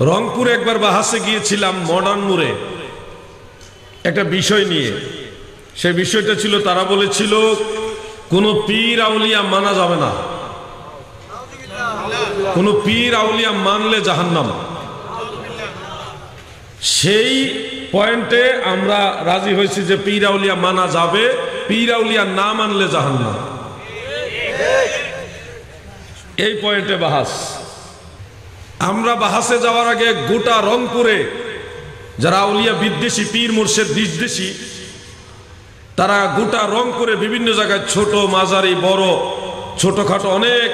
রংপুরে একবার বাহাসে গিয়েছিলাম, মডার্ন মোড়ে একটা বিষয় নিয়ে। সেই বিষয়টা ছিল, তারা বলেছিল কোনো পীর আউলিয়া মানা যাবে না, কোনো পীর আউলিয়া মানলে জাহান্নাম। সেই পয়েন্টে আমরা রাজি হয়েছি যে পীর আউলিয়া মানা যাবে, পীর আউলিয়া না মানলে জাহান্নাম। এই পয়েন্টে বাহাস। আমরা বাহাসে যাওয়ার আগে গোটা রংপুরে যারা আউলিয়া বিদ্বেষী, পীর মুর্শিদ বিদ্বেষী, তারা গোটা রংপুরে বিভিন্ন জায়গায় ছোট মাঝারি বড় ছোটখাটো অনেক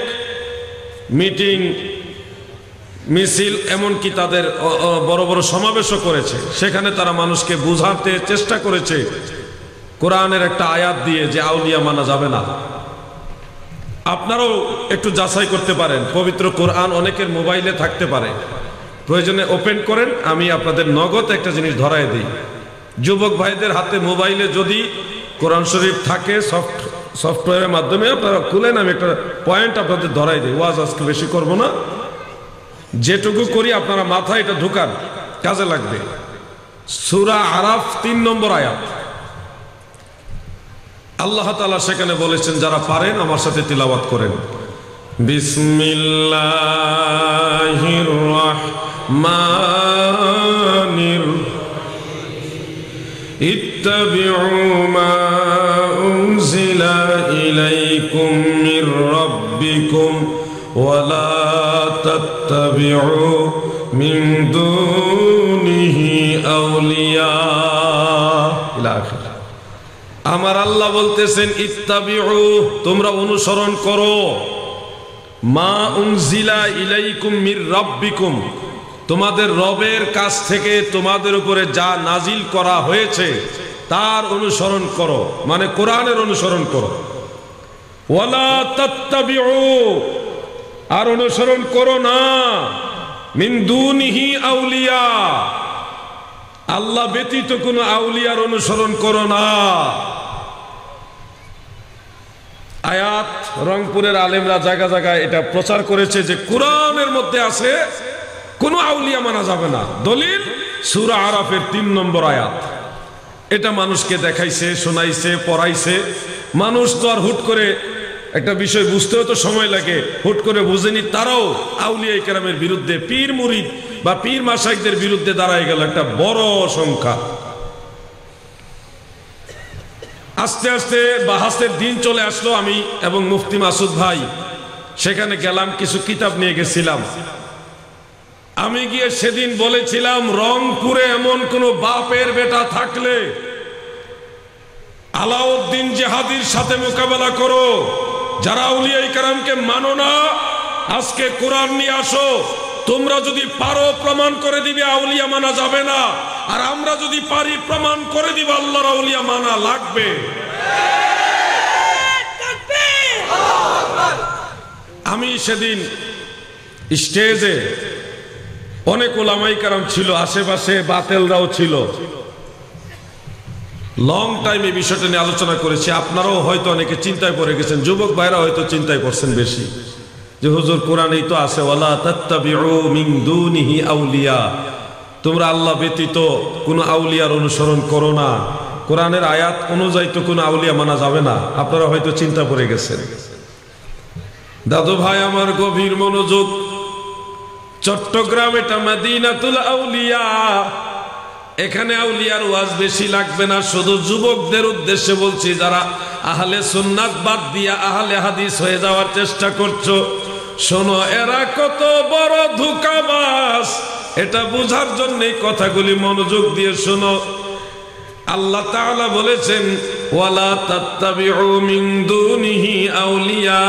মিটিং মিছিল, এমনকি তাদের বড় বড় সমাবেশও করেছে। সেখানে তারা মানুষকে বোঝাতে চেষ্টা করেছে কোরআনের একটা আয়াত দিয়ে যে আউলিয়া মানা যাবে না। আপনারাও একটু যাচাই করতে পারেন, পবিত্র কোরআন অনেকের মোবাইলে থাকতে পারে, প্রয়োজনে ওপেন করেন। আমি আপনাদের নগদ একটা জিনিস ধরায় দিই, যুবক ভাইদের হাতে মোবাইলে যদি কোরআন শরীফ থাকে সফটওয়্যারের মাধ্যমে আপনারা খুলেন, আমি একটা পয়েন্ট আপনাদের ধরাই দিই। ওয়াজ আজকে বেশি করব না, যেটুকু করি আপনারা মাথায় এটা ঢুকান, কাজে লাগবে। সূরা আরাফ ৩ নম্বর আয়াত, আল্লাহ তাআলা সেখানে বলেছেন, যারা পারেন আমার সাথে তিলাওয়াত করেন। বিসমিল্লাহির রাহমানির ইত্তাবিউ মা উনজিলা ইলাইকুম মির রাব্বিকুম ওয়া লা তাত্তাবিউ মিন দুনিহি আউলিয়া ইলা আখির। আমার আল্লাহ বলতেছেন, ইত্তাবিউ, তোমরা অনুসরণ করো, মা উনজিলা ইলাইকুম মির রাব্বিকুম, তোমাদের রবের কাছ থেকে তোমাদের উপরে যা নাজিল করা হয়েছে তার অনুসরণ করো, মানে কোরআনের অনুসরণ করো। ওয়ালা তাত্তাবিউ, আর অনুসরণ করো না, মিন দুনিহি আউলিয়া, আল্লাহ ব্যতীত কোন আউলিয়ার অনুসরণ করো না। আয়াত রংপুরের আলেমরা জায়গা জায়গায় এটা প্রচার করেছে যে কোরআনের মধ্যে আছে কোন আউলিয়া মানা যাবে না। দলিল সূরা আরাফের ৩ নম্বর আয়াত। এটা মানুষকে দেখাইছে, শোনাইছে, পড়াইছে। মানুষ তো আর হুট করে একটা বিষয় বুঝতেও তো সময় লাগে, হুট করে বুঝেনি। তারাও আউলিয়া কেরামের বিরুদ্ধে, পীর মুরিদ বা পীর মাশাইখদের বিরুদ্ধে দাঁড়ায় গেল একটা বড় সংখ্যা। আস্তে আস্তে বাহাসের দিন চলে আসলো। আমি এবং মুফতি মাসুদ ভাই সেখানে গেলাম, কিছু কিতাব নিয়ে গেছিলাম। আমি গিয়ে সেদিন বলেছিলাম, রংপুরে এমন কোন বাপের বেটা থাকলে আলাউদ্দিন জিহাদির সাথে মোকাবেলা করো। যারা আউলিয়া কেরামকে মানো না, আজকে কোরআন নিয়ে আসো। তোমরা যদি পারো প্রমাণ করে দিবে আউলিয়া মানা যাবে না, আর আমরা যদি পারি প্রমাণ করে দিব আল্লাহর আউলিয়া মানা লাগবে। আমি সেদিন স্টেজে অনেক উলামায়ে কেরাম ছিল, আশেপাশে বাতেলরাও ছিল। লং টাইম এই বিষয়টা নিয়ে আলোচনা করেছি। আপনারাও হয়তো অনেকে চিন্তায় পড়ে গেছেন, যুবক ভাইরা হয়তো চিন্তায় পড়ছেন বেশি, যে হুজুর কোরআনেই তো আছে, ওয়ালা তাত্তাবিউ মিন দুনিহি আউলিয়া, তোমরা আল্লাহ ব্যতীত কোন আউলিয়ার অনুসরণ করো না। কোরআনের আয়াত অনুযায়ী তো কোন আউলিয়া মানা যাবে না। আপনারা হয়তো চিন্তা পড়ে গেছেন। দাদু ভাই আমার গভীর মনোযোগ। চট্টগ্রাম এটা মদিনাতুল আউলিয়া, এখানে আউলিয়ার ওয়াজ বেশি লাগবে না। শুধু যুবকদের উদ্দেশ্যে বলছি, যারা আহলে সুন্নাত বাদ দিয়া আহলে হাদিস হয়ে যাওয়ার চেষ্টা করছো, শোনো, এরা কত বড় ধোঁকাবাজ, এটা বোঝার জন্যই কথাগুলি মনোযোগ দিয়ে শোনো। আল্লাহ তাআলা বলেছেন, ওয়ালা তাত্তাবিউ মিন দুনিহি আউলিয়া,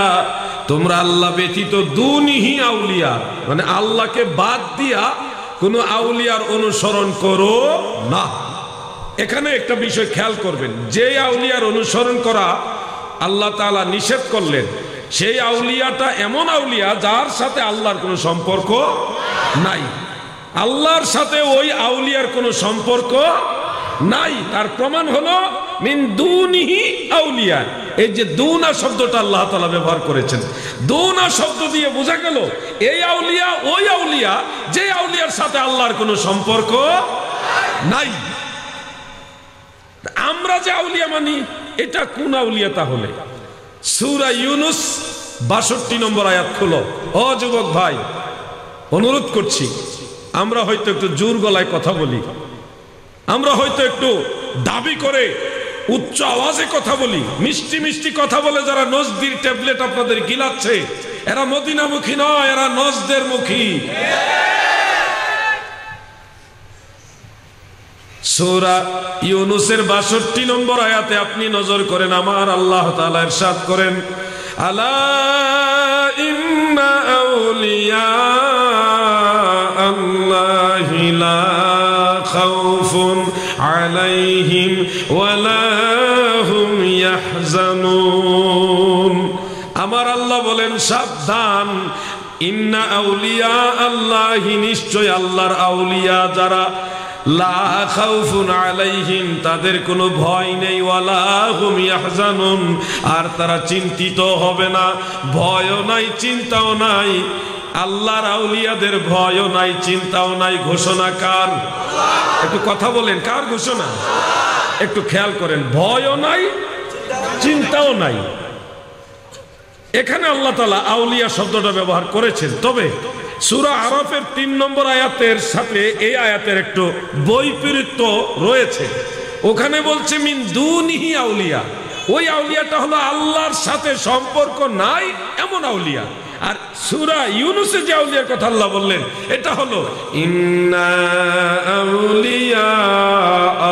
তোমরা আল্লাহ ব্যতীত দুনিহি আউলিয়া, মানে আল্লাহকে বাদ দিয়া কোন আউলিয়ার অনুসরণ করো না। এখানে একটা বিষয় খেয়াল করবেন, যে আউলিয়ার অনুসরণ করা আল্লাহ তাআলা নিষেধ করলেন, সেই আউলিয়াটা এমন আউলিয়া যার সাথে আল্লাহর কোনো সম্পর্ক নাই। আল্লাহর সাথে ওই আউলিয়ার কোনো সম্পর্ক নাই। তার প্রমাণ হলো মিন দুনিহি আউলিয়া, এই যে দুনা শব্দটা আল্লাহ তাআলা ব্যবহার করেছেন, দুনা শব্দ দিয়ে বোঝা গেল এই আউলিয়া ওই আউলিয়া যে আউলিয়ার সাথে আল্লাহর কোনো সম্পর্ক নাই। আমরা যে আউলিয়া মানি এটা কোন আউলিয়া? তাহলে সূরা ইউনূস ৬২ নম্বর আয়াত খুলো। ও যুবক ভাই, অনুরোধ করছি, আমরা হয়তো একটু জোর গলায় কথা বলি, আমরা হয়তো একটু দাবি করে উচ্চ আওয়াজে কথা বলি, মিষ্টি মিষ্টি কথা বলে যারা নজদির ট্যাবলেট আপনাদের গিলাচ্ছে এরা মদিনামুখী নয়, এরা নজদের মুখী। সূরা ইউনূসের ৬২ নম্বর আয়াতে আপনি নজর করেন, আমার আল্লাহ তাআলা ইরশাদ করেন, আলা ইন্না আউলিয়া আল্লাহি লা খাউফুন আলাইহিম ওয়ালা হুম ইয়াহজানুন। আমার আল্লাহ বলেন সাবধান, ইন্না আউলিয়া আল্লাহি, নিশ্চয় আল্লাহর আউলিয়া যারা, লা খাউফুন আলাইহিম, তাদের কোনো ভয় নেই, ওয়ালা হুম ইয়াহজানুন, আর তারা চিন্তিত হবে না। ভয়ও নাই, চিন্তাও নাই। আল্লাহর আউলিয়াদের ভয়ও নাই, চিন্তাও নাই। ঘোষণা কার? একটু কথা বলেন, কার ঘোষণা? একটু খেয়াল করেন, ভয়ও নাই, চিন্তাও নাই। এখানে আল্লাহ তাআলা আউলিয়া শব্দটা ব্যবহার করেছেন, তবে সূরা আরাফের ৩ নম্বর আয়াতের সাথে এই আয়াতের একটু বৈপরীত্য রয়েছে। ওখানে বলছে মিন দুনিহি আউলিয়া, ওই আউলিয়াটা হলো আল্লাহর সাথে সম্পর্ক নাই এমন আউলিয়া। আর সূরা ইউনূসে যে আউলিয়ার কথা আল্লাহ বললেন এটা হলো ইন্না আউলিয়া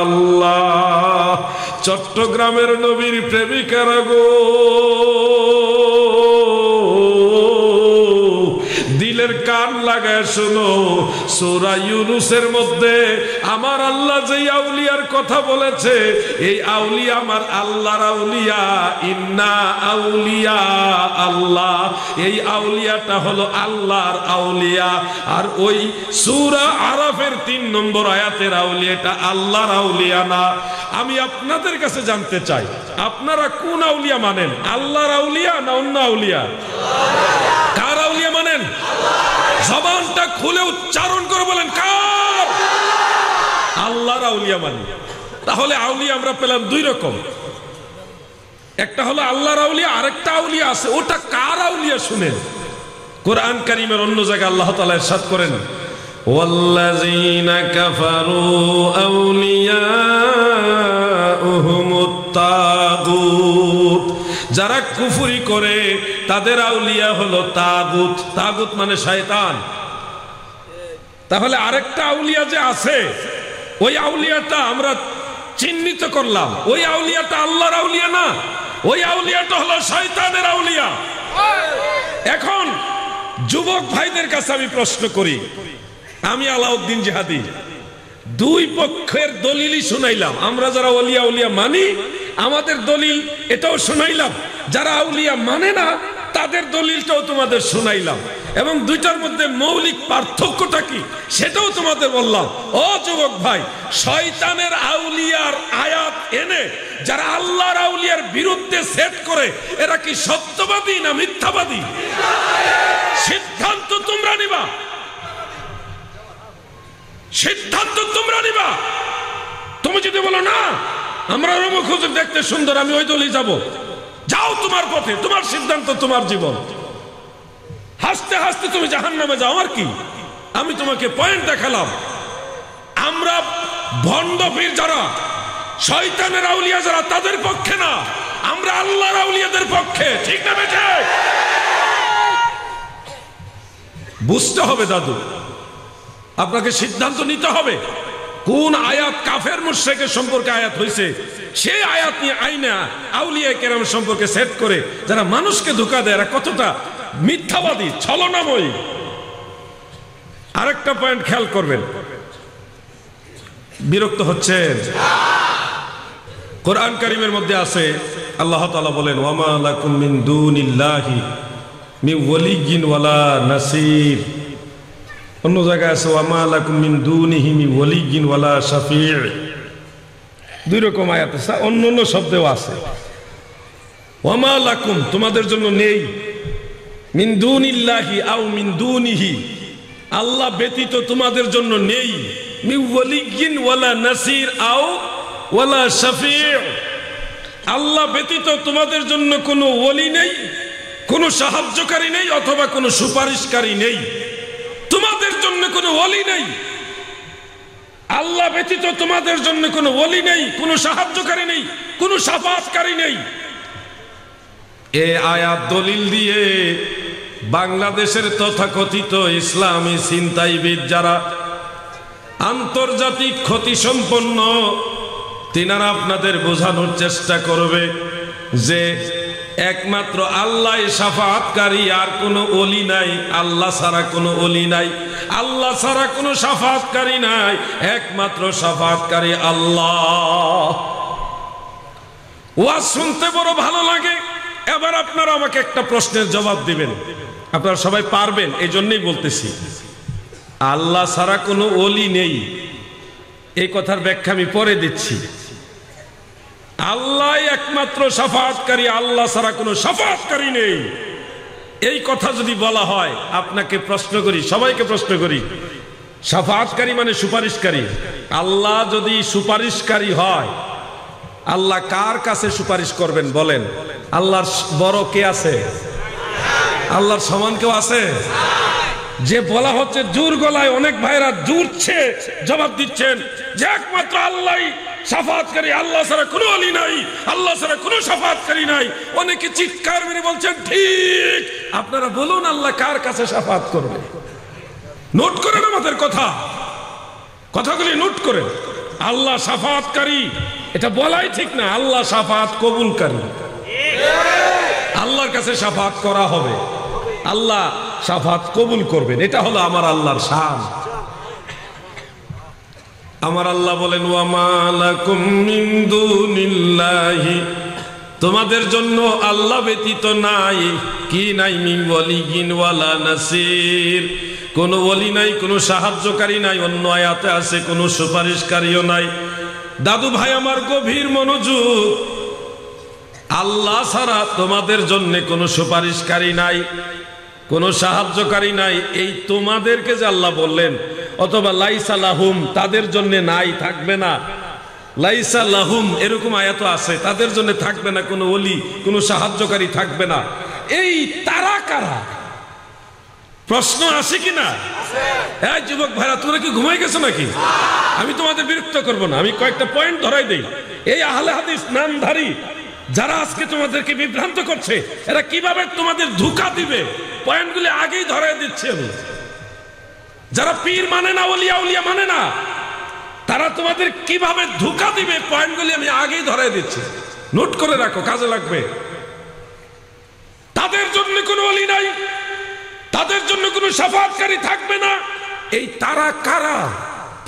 আল্লাহ। চট্টগ্রামের নবীর প্রেমিকারা গো, দিলের কান লাগায় শোনো, সূরা ইউনূসের মধ্যে আমার আল্লাহ যেই আউলিয়ার কথা বলেছে, এই আউলিয়া আমার আল্লাহর আউলিয়া। ইন্না আউলিয়া আল্লাহ, এই আউলিয়াটা হলো আল্লাহর আউলিয়া। আর ওই সূরা আরাফের ৩ নম্বর আয়াতের আউলিয়াটা আল্লাহর আউলিয়া না। আমি আপনাদের কাছে জানতে চাই, আপনারা কোন আউলিয়া মানেন? আল্লাহর আউলিয়া না অন্য আউলিয়া? কার আউলিয়া মানেন? জবানটা খুলে উচ্চারণ করে বলেন, কার? আল্লাহর আউলিয়া মানি। তাহলে আউলিয়া আমরা পেলাম দুই রকম, একটা হলো আল্লাহর আউলিয়া, আরেকটা আউলিয়া আছে, ওটা কার আউলিয়া শুনেন। কোরআন কারীমের অন্য জায়গায় আল্লাহ তাআলা ইরশাদ করেন, ওয়াল্লাযীনা কাফারু আউলিয়াউহুমুত তাগুত, যারা কুফরি করে তাদের আউলিয়া হলো তাগুত। তাগুত মানে শয়তান। তাহলে আরেকটা আউলিয়া যে আছে, ওই আউলিয়াটা আমরা চিহ্নিত করলাম, ওই আউলিয়াটা আল্লাহর আউলিয়া না, ওই আউলিয়াটা হলো শয়তানের আউলিয়া। এখন যুবক ভাইদের কাছে আমি প্রশ্ন করি, আমি আলাউদ্দিন জিহাদি দুই পক্ষের দলিলই শুনাইলাম। আমরা যারা ওলিয়া উলিয়া মানি আমাদের দলিল এটাও শুনাইলাম, যারা আউলিয়া মানে না তাদের দলিলটাও তোমাদের শুনাইলাম, এবং দুইটার মধ্যে মৌলিক পার্থক্যটা কি সেটাও তোমাদের বললাম। ও যুবক ভাই, শয়তানের আউলিয়ার আয়াত এনে যারা আল্লাহর আউলিয়ার বিরুদ্ধে সেট করে, এরা কি সত্যবাদী না মিথ্যাবাদী? সিদ্ধান্ত তোমরা নিবা, সিদ্ধান্ত তোমরা নিবা। তুমি যদি বলো না আমরা অমুক হুজুর দেখতে সুন্দর, আমি ওই দলই যাব, যাও তোমার পথে, তোমার সিদ্ধান্ত, তোমার জীবন। হাসতে হাসতে তুমি জাহান্নামে যাও, আমার কি? আমি তোমাকে পয়েন্ট দেখালাম। আমরা ভণ্ড পীর যারা, শয়তানের আউলিয়া যারা, তাদের পক্ষে না, আমরা আল্লাহর আউলিয়াদের পক্ষে। ঠিক না বেঠে? বুঝতে হবে দাদু, আপনাকে সিদ্ধান্ত নিতে হবে কোন আয়াত কাফের মুশরিকের সম্পর্কে আয়াত হয়েছে, সেই আয়াত নিয়ে আইনা আউলিয়া কেরাম সম্পর্কে সেট করে যারা মানুষকে ধোঁকা দেয়, এরা কতটা মিথ্যাবাদী, ছলনাময়ী। আরেকটা পয়েন্ট খেয়াল করবেন, বিরক্ত হচ্ছেন? কোরআন কারীমের মধ্যে আছে, আল্লাহ তাআলা বলেন, ওয়ামা লাকুম মিন দুনিল্লাহি মিন ওয়ালিয়্যিন ওয়ালা নাসির। অন্য জায়গায় আছে, ওয়ামা লাকুম মিন দুনিহি মিন ওয়ালিয়্যিন ওয়ালা শাফি'। দুই রকম আয়াত আছে, অন্য অন্য শব্দেও আছে। ওয়ামা লাকুম, তোমাদের জন্য নেই, মিন দুনিল্লাহি আও মিন দুনিহি, আল্লাহ ব্যতীত তোমাদের জন্য নেই, মিন ওয়ালিয়্যিন ওয়ালা নাসির আও ওয়ালা শাফি', আল্লাহ ব্যতীত তোমাদের জন্য কোনো ওলি নেই, কোনো সাহায্যকারী নেই, অথবা কোনো সুপারিশকারী নেই। তোমাদের জন্য কোনো ওলি নেই, আল্লাহ ব্যতীত তোমাদের জন্য কোনো ওলি নেই, কোনো সাহায্যকারী নেই, কোনো শাফাআতকারী নেই। এই আয়াত দলিল দিয়ে বাংলাদেশের তথাকথিত ইসলামী ছিনতাইবিদ যারা আন্তর্জাতিক ক্ষতি সম্পন্ন, তিনারা আপনাদের বোঝানোর চেষ্টা করবে যে একমাত্র আল্লাহ শাফাআতকারী, আর কোনো ওলি নাই, আল্লাহ ছাড়া কোনো ওলি নাই, আল্লাহ ছাড়া কোনো শাফাআতকারী নাই, একমাত্র শাফাআতকারী আল্লাহ। ওয়াজ শুনতে বড় ভালো লাগে। এবার আপনারা আমাকে একটা প্রশ্নের জবাব দিবেন, আপনারা সবাই পারবেন, এই জন্যই বলতেছি। আল্লাহ ছাড়া কোনো ওলি নেই, এই কথার ব্যাখ্যা আমি পরে দিচ্ছি। আল্লাহ একমাত্র শাফাআতকারী, আল্লাহ ছাড়া কোনো শাফাআতকারী নেই, এই কথা যদি বলা হয়, আপনাকে প্রশ্ন করি, সবাইকে প্রশ্ন করি, শাফাআতকারী মানে সুপারিশকারী। আল্লাহ যদি সুপারিশকারী হয়, আল্লাহ কার কাছে সুপারিশ করবেন বলেন? আল্লাহর বড় কে আছে? আল্লাহর সমান কেউ আছে? যে বলা হচ্ছে জোর গলায়, অনেক ভাইরা জুড়ছে, জবাব দিচ্ছেন যে একমাত্র আল্লাহই শাফাআতকারী, আল্লাহ ছাড়া কোনো ওলি নাই, আল্লাহ ছাড়া কোনো শাফাআতকারী নাই। অনেকে চিৎকার মেরে বলছেন ঠিক। আপনারা বলুন আল্লাহ কার কাছে শাফাআত করবে? নোট করেন আমাদের কথাগুলি নোট করেন। আল্লাহ শাফাআতকারী এটা বলাই ঠিক না, আল্লাহ শাফাআত কবুলকারী। আল্লাহর কাছে শাফাআত করা হবে, আল্লাহ শাফাআত কবুল করবেন, এটা হলো আমার আল্লাহর শান। আমার আল্লাহ বলেন ওয়ামা লাকুম মিন দুনিল্লাহি, তোমাদের জন্য আল্লাহ ব্যতীত নাই, কি নাই, মিন ওয়ালিয়্যিন ওয়ালা নাসির, কোনো ওলি নাই, কোনো সাহায্যকারী নাই। অন্য আয়াতে আছে কোনো সুপারিশকারীও নাই। দাদু ভাই আমার গভীর মনোযোগ, আল্লাহ ছাড়া তোমাদের জন্য কোনো সুপারিশকারী নাই, কোনো সাহায্যকারী নাই। এই তোমাদেরকে যে আল্লাহ বললেন, অথবা লাইসা লাহুম, তাদের জন্য নাই, থাকবে না। লাইসা লাহুম এরকম আয়াত আছে, তাদের জন্য থাকবে না কোনো ওলি, কোনো সাহায্যকারী থাকবে না। এই তারা কারা? প্রশ্ন আসে কিনা? হ্যাঁ যুবক ভাইরা, তোমরা কি ঘুমাই গেছো নাকি? আমি তোমাদের বিরক্ত করবো না, আমি কয়েকটা পয়েন্ট ধরাই দেই। এই আহলে হাদিস নামধারী যারা আজকে তোমাদেরকে বিভ্রান্ত করছে, এরা কিভাবে তোমাদের ধোঁকা দিবে, পয়েন্টগুলি আগেই ধরাই দিচ্ছি আমি। যারা পীর মানে না, ওলিয়া উলিয়া মানে না, তারা তোমাদের কিভাবে ধোঁকা দিবে, পয়েন্টগুলি আমি আগেই ধরাই দিচ্ছি। নোট করে রাখো, কাজে লাগবে। তাদের জন্য কোনো ওলি নাই, তাদের জন্য কোনো শাফাআতকারী থাকবে না। এই তারা কারা?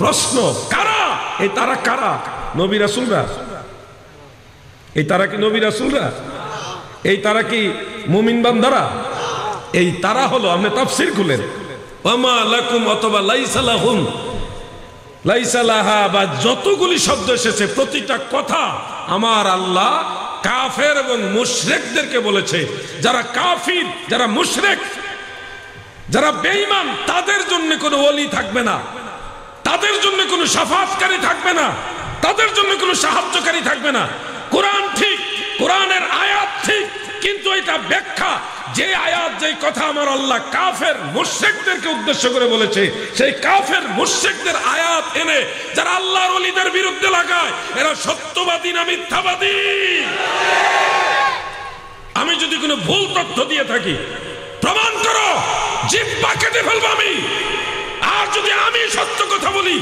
প্রশ্ন, কারা? এই তারা কারা? নবী রাসূলরা? এই তারা কি নবী রাসূলরা? এই তারা কি মুমিন বান্দারা? এই তারা হলো, আপনি তাফসীর খুলেন, ওয়ামা লাকুম অথবা লাইসা লাহুম, লাইসা লাহা, বা যতগুলি শব্দ এসেছে প্রতিটা কথা আমার আল্লাহ কাফের এবং মুশরিকদেরকে বলেছে। যারা কাফির, যারা মুশরিক, যারা বেঈমান, তাদের জন্য কোনো ওলি থাকবে না, তাদের জন্য কোনো শাফাআতকারী থাকবে না, তাদের জন্য কোনো সাহায্যকারী থাকবে না। কোরআন ঠিক, কোরআনের আয়াত ঠিক, কিন্তু এটা ব্যাখ্যা, যে আয়াত, যে কথা আমার আল্লাহ কাফের মুশরিকদেরকে উদ্দেশ্য করে বলেছে, সেই কাফের মুশরিকদের আয়াত এনে যারা আল্লাহর ওলিদের বিরুদ্ধে লাগায়, এরা সত্যবাদী না মিথ্যাবাদী? আমি যদি কোনো ভুল তথ্য দিয়ে থাকি, প্রমাণ করো, জিহ্বা কেটে ফেলবো আমি। আর যদি আমি সত্য কথা বলি,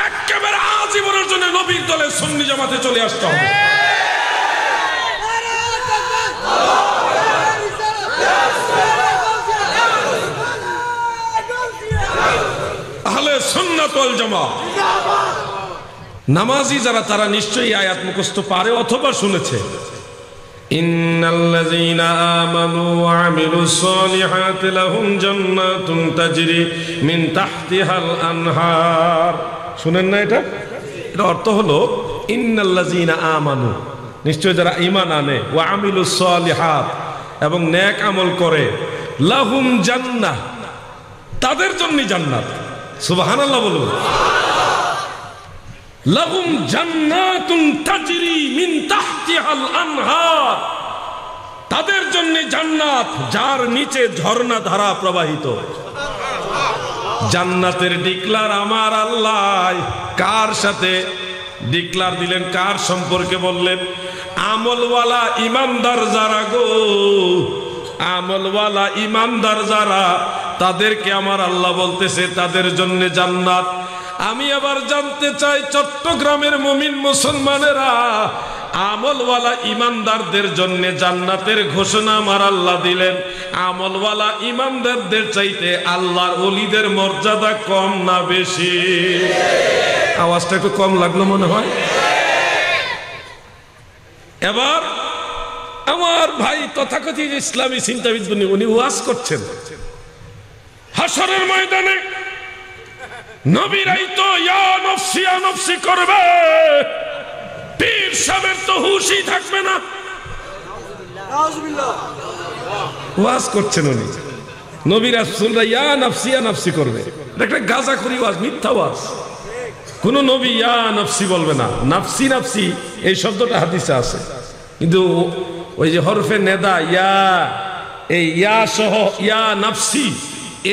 একেবারে আজীবনের জন্য নবীর দলে সুন্নি জামাতে চলে আসতে হবে। আহলে সুন্নাত ওয়াল জামাত নামাজি যারা, তারা নিশ্চয়ই আয়াত মুখস্থ পারে অথবা শুনেছে। ইন্নাল্লাযীনা আমানু ওয়া আমিলুস সালিহাতি লাহুম জান্নাতুন তাজরি মিন তাহতিহাল আনহার। শুনেন না এটা? এর অর্থ হলো ইন্নাল্লাযীনা আমানু, নিশ্চয় যারা ঈমান আনে ওয়া আমিলুস সালিহাত এবং নেক আমল করে, লাহুম জান্নাহ, তাদের জন্য জান্নাত। সুবহানাল্লাহ বলুন। লাহুম জান্নাতুন তাজরি মিন তাহতিহাল আনহার, তাদের জন্য জান্নাত যার নিচে ঝর্ণা ধারা প্রবাহিত। জান্নাতের ডিক্লার আমার আল্লাহ কার সাথে ডিক্লার দিলেন, কার সম্পর্কে বললেন? আমলওয়ালা ইমানদার যারা গো, আমলওয়ালা ইমানদার যারা, তাদেরকে আমার আল্লাহ বলতেছে তাদের জন্য জান্নাত। আমি আবার জানতে চাই চট্টগ্রামের মুমিন মুসলমানেরা, আমলওয়ালা ইমানদারদের জন্য জান্নাতের ঘোষণা আমার আল্লাহ দিলেন। আমলওয়ালা ইমানদারদের চাইতে আল্লাহর ওলিদের মর্যাদা কম না বেশি? আওয়াজটা একটু কম লাগলো মনে হয়। এবার আমার ভাই তথাকথিত ইসলামী চিন্তাবিদ উনি ওয়াজ করছেন হাশরের ময়দানে নবীরাই তো ইয়া নফসি ইয়া নফসি করবে, পীর সাহেবের তো হুশই থাকবে না। ওয়াজ করছেন উনি, নবী রাসূলরা ইয়া নফসি ইয়া নফসি করবে। একটা গাঁজাখুরি ওয়াজ, মিথ্যা ওয়াজ। কোন নবী ইয়া নফসি বলবে না। নাফসি নাফসি এই শব্দটা হাদিসে আছে, কিন্তু ওই যে হরফে নেদা ইয়া, এই ইয়া সহ ইয়া নফসি,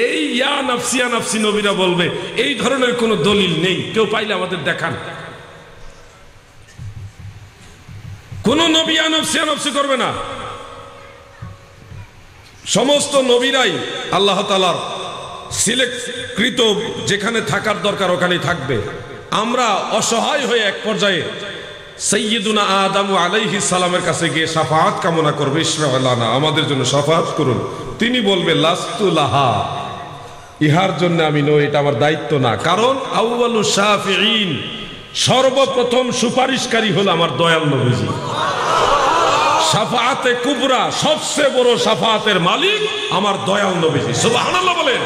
এই ইয়া নফসি ইয়া নফসি নবীরা বলবে, এই ধরনের কোনো দলিল নেই। কেউ পাইলে আমাদের দেখান। কোন নবী ইয়া নফসি ইয়া নফসি করবে না। সমস্ত নবীরাই আল্লাহ তাআলার সিলেক্টকৃত, যেখানে থাকার দরকার ওখানেই থাকবে। আমরা অসহায় হয়ে এক পর্যায়ে সাইয়্যিদুনা আদম আলাইহিস সালামের কাছে গিয়ে শাফাআত কামনা করবে, ইশফা'লানা, আমাদের জন্য শাফাআত করুন। তিনি বলবে লাস্তু লাহা, ইহার জন্য আমি নই, এটা আমার দায়িত্ব না। কারণ আউয়ালু শাফিঈন, সর্বপ্রথম সুপারিশকারী হলো আমার দয়াল নবীজি। শাফাআতে কুবরা, সবচেয়ে বড় শাফাআতের মালিক আমার দয়াল নবীজি। সুবহানাল্লাহ বলেন।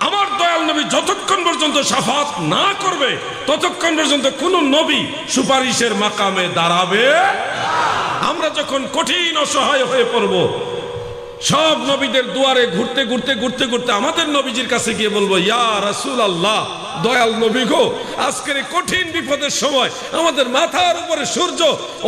আমার দয়াল নবী যতক্ষণ পর্যন্ত শাফাআত না করবে ততক্ষণ পর্যন্ত কোন নবী সুপারিশের মাকামে দাঁড়াবে। আমরা যখন কঠিন অসহায় হয়ে পড়ব, সব নবীদের দুয়ারে ঘুরতে ঘুরতে ঘুরতে ঘুরতে আমাদের নবীজির কাছে গিয়ে বলবো, ইয়া রাসূলুল্লাহ, দয়াল নবী গো, আজকের এই কঠিন বিপদের সময় আমাদের মাথার উপরে সূর্য,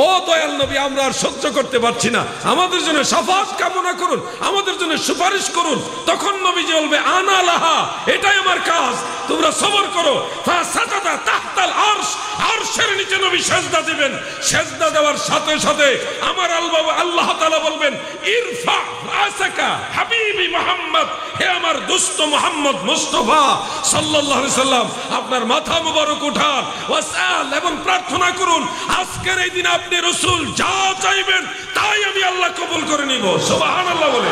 ও দয়াল নবী, আমরা আর সহ্য করতে পারছি না, আমাদের জন্য শাফাআত কামনা করুন, আমাদের জন্য সুপারিশ করুন। তখন নবীজি বলবে, আনা লাহা, এটাই আমার কাজ, তোমরা সবর করো। ফাসাজাদা তাহতাল আরশ, আরশের নিচে নবী সিজদা দিবেন। সিজদা দেওয়ার সাথে সাথে আমার আল্লাহ তাআলা বলবেন, ইরফা রাসাকা হাবিবি মুহাম্মদ, হে আমার দোস্ত মুহাম্মদ মুস্তাফা সাল্লাল্লাহু আলাইহি সাল্লাম, আপনার মাথা মুবারক উঠান, ওয়াসআল, এবং প্রার্থনা করুন। আজকের এই দিনে আপনি রাসূল যা চাইবেন তাই আমি আল্লাহ কবুল করে নিব। সুবহানাল্লাহ বলে।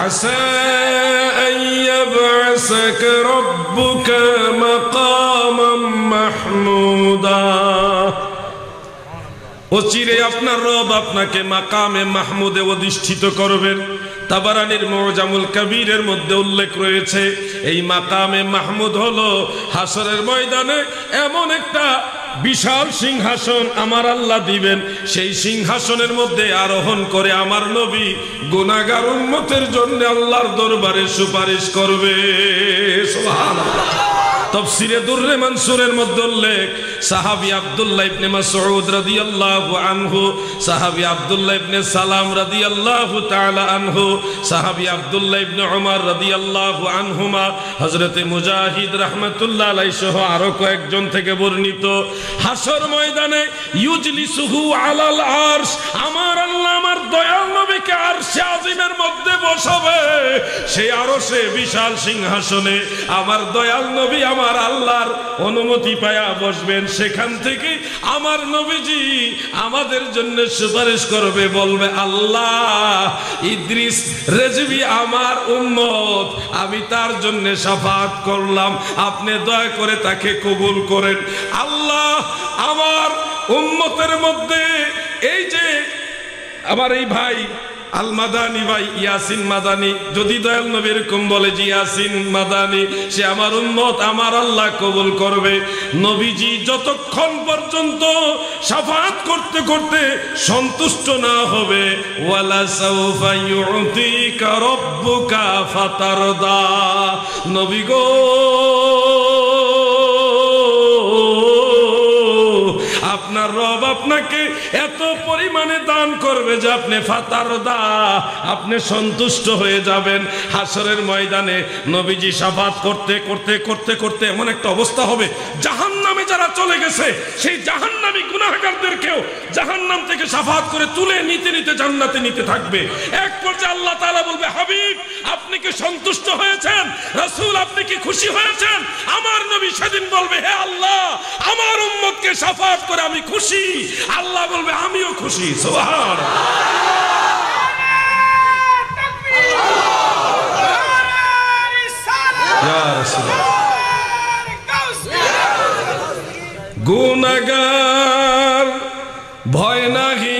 আসা আইয়াবআসাক রাব্বুকা মাকামান মাহমুদা, অচিরে আপনার রব আপনাকে মাকামে মাহমুদে অধিষ্ঠিত করবেন। তাবারানীর মুজামুল কবিরের মধ্যে উল্লেখ রয়েছে, এই মাকামে মাহমুদ হলো হাসরের ময়দানে এমন একটা বিশাল সিংহাসন আমার আল্লাহ দিবেন। সেই সিংহাসনের মধ্যে আরোহণ করে আমার নবী গুনাহগার উম্মতের জন্য আল্লাহর দরবারে সুপারিশ করবে। সুবহানাল্লাহ। তাফসীরে দুররে মানসুরের মধ্যে উল্লেখ, সাহাবী আব্দুল্লাহ ইবনে মাসউদ রাদিয়াল্লাহু আনহু, সাহাবী আব্দুল্লাহ ইবনে সালাম রাদিয়াল্লাহু তাআলা আনহু, সাহাবী আব্দুল্লাহ ইবনে উমর রাদিয়াল্লাহু আনহুমা, হযরতে মুজাহিদ রাহমাতুল্লাহ আলাইহি সহ আরো কয়েকজন থেকে বর্ণিত, হাসর ময়দানে ইউজলিসুহু আলাল আরশ, আমার আল্লাহ আমার দয়াল নবীকে আরশে আজিমের মধ্যে বসাবে। সেই আরশে বিশাল সিংহাসনে আমার দয়াল নবী আমার আল্লাহর অনুমতি পায়া বসবেন। সেখান থেকে আমার নবীজি আমাদের জন্য সুপারিশ করবে, বলবে, আল্লাহ ইদ্রিস রেজভী আমার উম্মত, আমি তার জন্য শাফাআত করলাম, আপনি দয়া করে তাকে কবুল করেন। আল্লাহ আমার উম্মতের মধ্যে এই যে আমার এই ভাই আল মাদানী ভাই ইয়াসিন মাদানী যদি দয়াল নবী এরকম বলে যে ইয়াসিন মাদানী সে আমার উম্মত, আমার আল্লাহ কবুল করবে। নবীজি যতক্ষণ পর্যন্ত শাফাআত করতে করতে সন্তুষ্ট না হবে, ওয়ালা সাউফা ইউতিকা রাব্বুকা ফাতারদা, নবী গো আপনার রব আপনাকে এত পরিমাণে দান করবে যে আপনি ফাতারদা, আপনি সন্তুষ্ট হয়ে যাবেন। হাসরের ময়দানে নবীজি শাফাআত করতে করতে করতে করতে এমন একটা অবস্থা হবে, জাহান্নামে যারা চলে গেছে সেই জাহান্নামী গুনাহগারদেরকেও জাহান্নাম থেকে শাফাআত করে তুলে নিতে নিতে জান্নাতে নিতে থাকবে। এক পর্যায়ে আল্লাহ তাআলা বলবে, হাবিব আপনি কি সন্তুষ্ট হয়েছেন? রাসূল আপনি কি খুশি হয়েছেন? আমার নবী সেদিন বলবে, হে আল্লাহ আমার উম্মতকে শাফাআত করে আমি খুশি। আল্লাহ বলবে আমিও খুশি। সুবহানাল্লাহ। ইয়া রাসূলুল্লাহ। গুনাহগার ভয় নাহি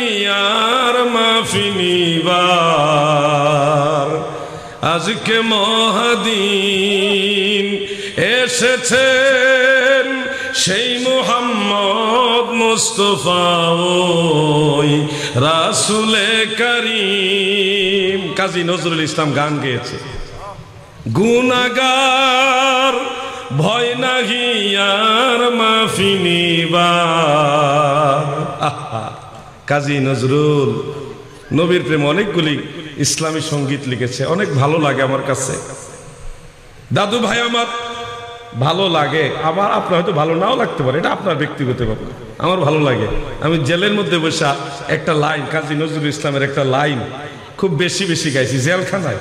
আর মাফি নিবার, আজকে মহাদিন এসেছেন সেই মুহাম্মদ মুস্তাফা ওই রাসূলে কারীম। কাজী নজরুল ইসলাম গান গেয়েছে, গুনাহগার ভয় নাহি আর মাফি নিবার। কাজী নজরুল নবীর প্রেমে অনেকগুলি ইসলামী সঙ্গীত লিখেছে, অনেক ভালো লাগে আমার কাছে। দাদু ভাই আমার ভালো লাগে, আমার আপনার হয়তো ভালো নাও লাগতে পারে, এটা আপনার ব্যক্তিগত ব্যাপার। আমার ভালো লাগে। আমি জেলের মধ্যে বসে একটা লাইন, কাজী নজরুল ইসলামের একটা লাইন খুব বেশি বেশি গাইছি জেলখানায়।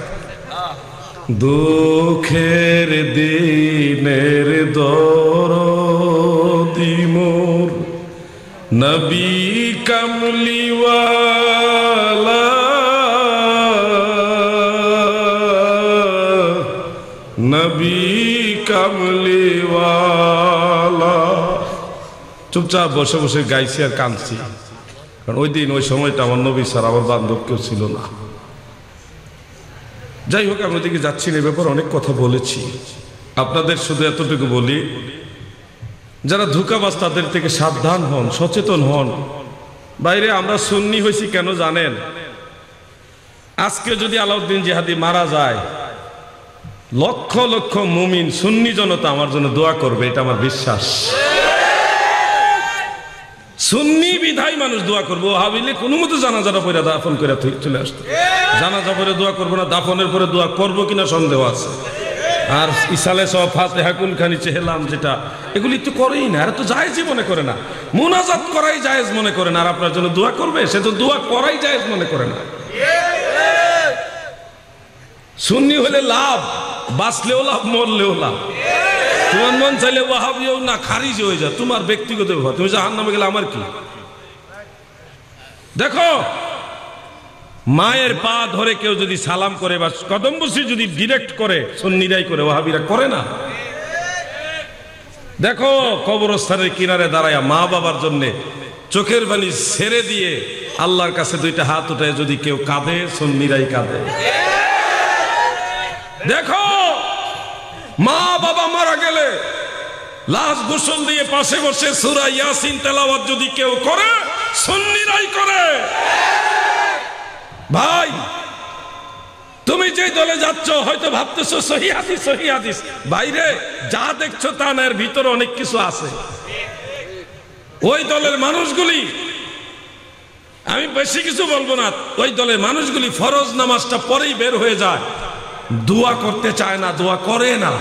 দুঃখের দিনের দরদি মোর নবী কামলিওয়ালা, নবী কামলিওয়ালা। চুপচাপ বসে বসে গাইছি আর কাঁদছি, কারণ ওই দিন ওই সময়টা আমার নবী স্যার আমার বান্ধব কেউ ছিল না। যাই হোক, আমি ওদিকে যাচ্ছি না, এ ব্যাপারে অনেক কথা বলেছি। আপনাদের শুধু এতটুকু বলি, যারা ধোঁকাবাজ তাদের থেকে সাবধান হন, সচেতন হন। বাইরে আমরা সুন্নি হয়েছি কেন জানেন? আজকে যদি আলাউদ্দিন জিহাদি মারা যায়, লক্ষ লক্ষ মুমিন সুন্নি জনতা আমার জন্য দোয়া করবে, এটা আমার বিশ্বাস। সুন্নি বিধায় মানুষ দোয়া করবো। ওয়াহাবিলে কোনো মতো জানাজাটা পরে দাফন করে চলে আসতো, জানাজা পরে দোয়া করবো না, দাফনের পরে দোয়া করবো কিনা সন্দেহ আছে। আর ইসালে সব ফাতিহা কুলখানি চেহলাম যেটা, এগুলি তো করেই না, আর তো জায়েজই মনে করে না। মুনাজাত করাই জায়েজ মনে করে না, আর আপনার জন্য দোয়া করবে, সে তো দোয়া করাই জায়েজ মনে করে না। সুন্নি হলে লাভ, বাঁচলেও লাভ, মরলেও লাভ। তোমার মন চাইলে ওয়াহাবিও না খারিজ হয়ে যায়, তোমার ব্যক্তিগত ব্যাপার। তুমি জাহান্নামে গেলে আমার কি? দেখো, মায়ের পা ধরে কেউ যদি সালাম করে বা কদম বসি যদি ডিরেক্ট করে, সুন্নিরাই করে, ওয়াহাবিরা করে না। দেখো, কবরস্থানের কিনারে দাঁড়ায় মা বাবার জন্য চোখের পানি ছেড়ে দিয়ে আল্লাহর কাছে দুইটা হাত উঠায় যদি কেউ কাঁদে, সুন্নিরাই কাঁদে। দেখো, মা বাবা মারা গেলে লাশ গোসল দিয়ে পাশে বসে সূরা ইয়াসিন তেলাওয়াত যদি কেউ করে, সুন্নিরাই করে। ভাই, তুমি যে দলে যাচ্ছ হয়তো ভাবতেছো সহি হাদিস, সহি হাদিস। বাইরে যা দেখছো তা না, এর ভিতরে অনেক কিছু আছে। ওই দলের মানুষগুলি, আমি বেশি কিছু বলবো না, ওই দলের মানুষগুলি ফরজ নামাজটা পরেই বের হয়ে যায়, দোয়া করতে চায় না, দোয়া করে না।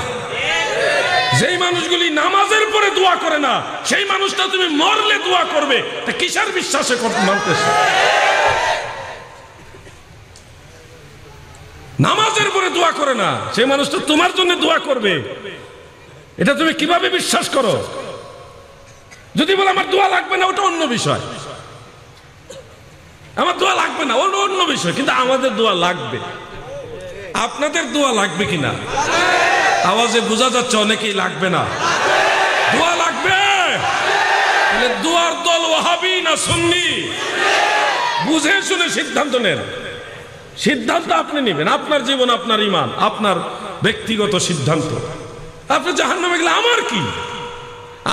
যেই মানুষগুলি নামাজের পরে দোয়া করে না, সেই মানুষটা তুমি মরলে দোয়া করবে, তা কিসের বিশ্বাসে মানতেছ? নামাজের পরে দোয়া করে না, সেই মানুষটা তোমার জন্য দোয়া করবে, এটা তুমি কিভাবে বিশ্বাস করো? যদি বলে আমার দোয়া লাগবে না, ওটা অন্য বিষয়। আমার দোয়া লাগবে না, অন্য বিষয়, কিন্তু আমাদের দোয়া লাগবে। আপনাদের দোয়া লাগবে কিনা? আওয়াজে বোঝা যাচ্ছে অনেকেই লাগবে না। দোয়া লাগবে। দোয়ার দল ওয়াহাবি না সুন্নি? বুঝে শুনে সিদ্ধান্ত নেন। সিদ্ধান্ত আপনি নেবেন, আপনার জীবন, আপনার ঈমান, আপনার ব্যক্তিগত সিদ্ধান্ত। আপনি জাহান্নামে গেলে আমার কি?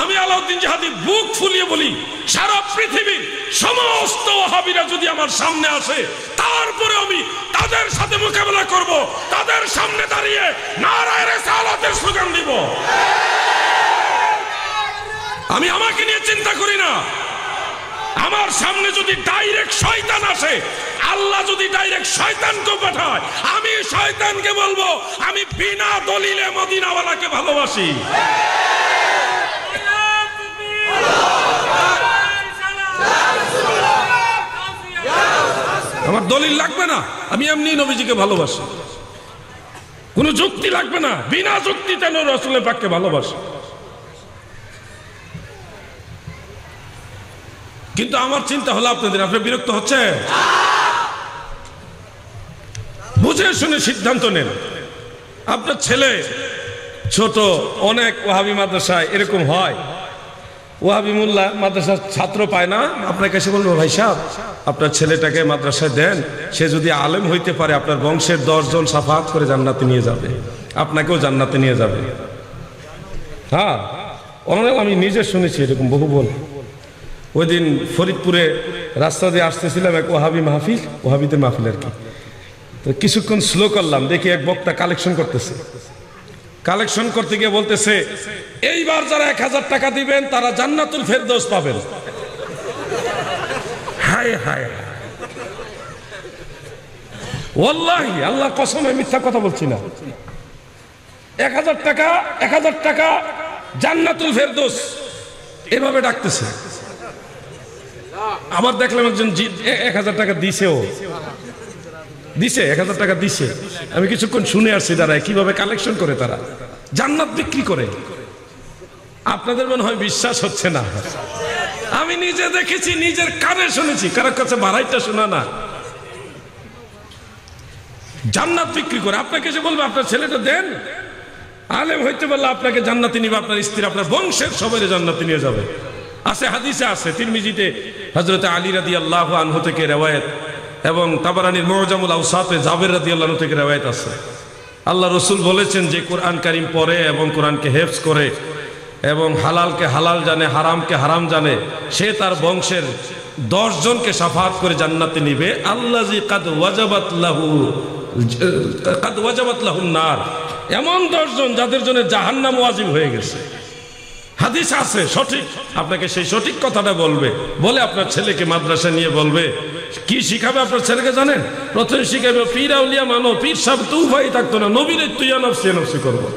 আমি আলাউদ্দিন জিহাদি বুক ফুলিয়ে বলি, সারা পৃথিবীর সমস্ত ওয়াহাবিরা যদি আমার সামনে আসে, তারপরে আমি তাদের সাথে মোকাবেলা করব, তাদের সামনে দাঁড়িয়ে নারায়ে রিসালাতের স্লোগান দিব। আমি আমাকে নিয়ে চিন্তা করি না। আমার সামনে যদি ডাইরেক্ট শয়তান আসে, আল্লাহ যদি ডাইরেক্ট শয়তানকে পাঠায়, আমি শয়তানকে বলবো আমি বিনা দলিলে মদিনাওয়ালাকে ভালোবাসি। আমার দলিল লাগবে না, আমি এমনি নবীজিকে ভালোবাসি, কোনো যুক্তি লাগবে না, বিনা যুক্তিতে রাসূলের পাককে ভালোবাসি। কিন্তু আমার চিন্তা হলো আপনাদের, আপনি বিরক্ত হচ্ছে? বুঝে শুনে সিদ্ধান্ত নেন। আপনার ছেলে ছোট, অনেক ওয়াহাবি মাদ্রাসায় এরকম হয়, ওয়াহাবি মোল্লা মাদ্রাসার ছাত্র পায় না, আপনার কাছে বলবো ভাই সাহেব আপনার ছেলেটাকে মাদ্রাসায় দেন, সে যদি আলেম হইতে পারে আপনার বংশের 10 জন শাফাআত করে জান্নাতে নিয়ে যাবে, আপনাকেও জান্নাতে নিয়ে যাবে। হ্যাঁ, অনেক আমি নিজে শুনেছি এরকম বহু বল। ওই দিন ফরিদপুরে রাস্তা দিয়ে আসতেছিলাম, এক ওয়াহাবি মাহফিল, ওয়াহাবিদের মাহফিল আর কি, তো কিছুক্ষণ স্লো করলাম, দেখি এক বক্তা কালেকশন করতেছে। কালেকশন করতে গিয়ে বলতেছে, এইবার যারা 1000 টাকা দিবেন তারা জান্নাতুল ফেরদৌস পাবেন। হায় হায়, ওয়াল্লাহি আল্লাহর কসম আমি মিথ্যা কথা বলছি না, 1000 টাকা 1000 টাকা জান্নাতুল ফেরদৌস এভাবে ডাকতেছে। আবার দেখলাম একজন 1000 টাকা দিছেও, দিছে 1000 টাকা দিছে। আমি কিছুক্ষণ শুনে আসছি দাঁড়ায় কিভাবে কালেকশন করে তারা জান্নাত বিক্রি করে। আপনাদের মনে হয় বিশ্বাস হচ্ছে না, আমি নিজে দেখেছি, নিজের কানে শুনেছি, কারোর কাছে বাড়াইটা শোনা না। জান্নাত বিক্রি করে আপনাকে এসে বলবে আপনার ছেলেটা দেন, আলেম হইতে পারলে আপনাকে জান্নাতে নিবে, আপনার স্ত্রী, আপনার বংশের সবাই জান্নাতে নিয়ে যাবে। আছে, হাদিসে আছে, তিরমিজিতে হযরত আলী রাদিয়াল্লাহু আনহু থেকে রিওয়ায়াত, এবং তাবারানীর মুআজামুল আওসাতে জাবের রাদিয়াল্লাহু আনহু থেকে রিওয়ায়াত আছে। আল্লাহ রাসূল বলেছেন যে কোরআন কারীম পড়ে এবং কোরআনকে হেফজ করে এবং হালালকে হালাল জানে, হারামকে হারাম জানে, সে তার বংশের 10 জনকে শাফাআত করে জান্নাতে নিবে। আল্লাযী কাদ ওয়াজাবাত লাহুন নার, এমন 10 জন যাদের জন্য জাহান্নাম ওয়াজিব হয়ে গেছে। হাদিস আছে সঠিক, আপনাকে সেই সঠিক কথাটা বলবে, বলে আপনার ছেলেকে মাদ্রাসা নিয়ে বলবে। কি শিখাবে আপনার ছেলেকে জানেন? প্রথমে শিখাবে পীর আউলিয়া মানো, পীর সাহেব তো উপায় থাকতো না, নবীর তুইয়া নফসি নফসি করবো।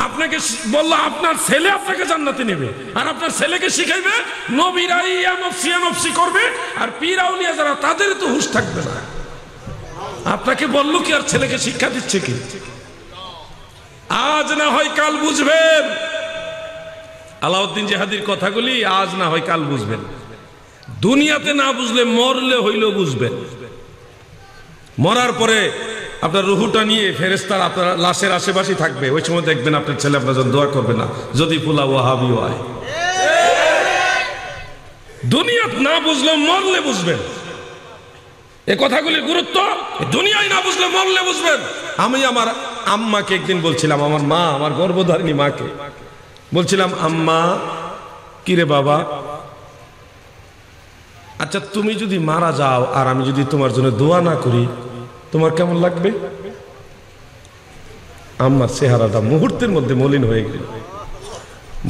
আপনাকে বললো আপনার ছেলে আপনাকে জান্নাতে নেবে, আর আপনার ছেলেকে শিখাইবে নবীরা ইয়া নফসি নফসি করবে, আর পীর আউলিয়া যারা তাদের তো হুঁশ থাকবে না। আপনাকে বললো কি আর ছেলেকে শিক্ষা দিচ্ছে কি? আজ না হয় কাল বুঝবেন। আলাউদ্দিন জিহাদির কথাগুলি আজ না হয় কাল বুঝবেন। দুনিয়াতে না বুঝলে মরলে হইলেও বুঝবেন। মরার পরে আপনার রুহুটা নিয়ে ফেরেশতারা আপনার লাশের আশেপাশে থাকবে, ওই সময় দেখবেন আপনার ছেলে আপনার জন্য দোয়া করবে না, যদি ফুলা ওয়াহাবি হয়। দুনিয়াত না বুঝলে মরলে বুঝবেন। এই কথাগুলির গুরুত্ব দুনিয়ায় না বুঝলে মরলে বুঝবেন। আমি আমার আম্মাকে একদিন বলছিলাম, আমার মা, আমার গর্ভধারিণী মাকে বলছিলাম, আম্মা কিরে বাবা, আচ্ছা তুমি যদি মারা যাও আর আমি যদি তোমার জন্য দোয়া না করি তোমার কেমন লাগবে? আম্মার চেহারাটা মুহূর্তের মধ্যে মলিন হয়ে গেল।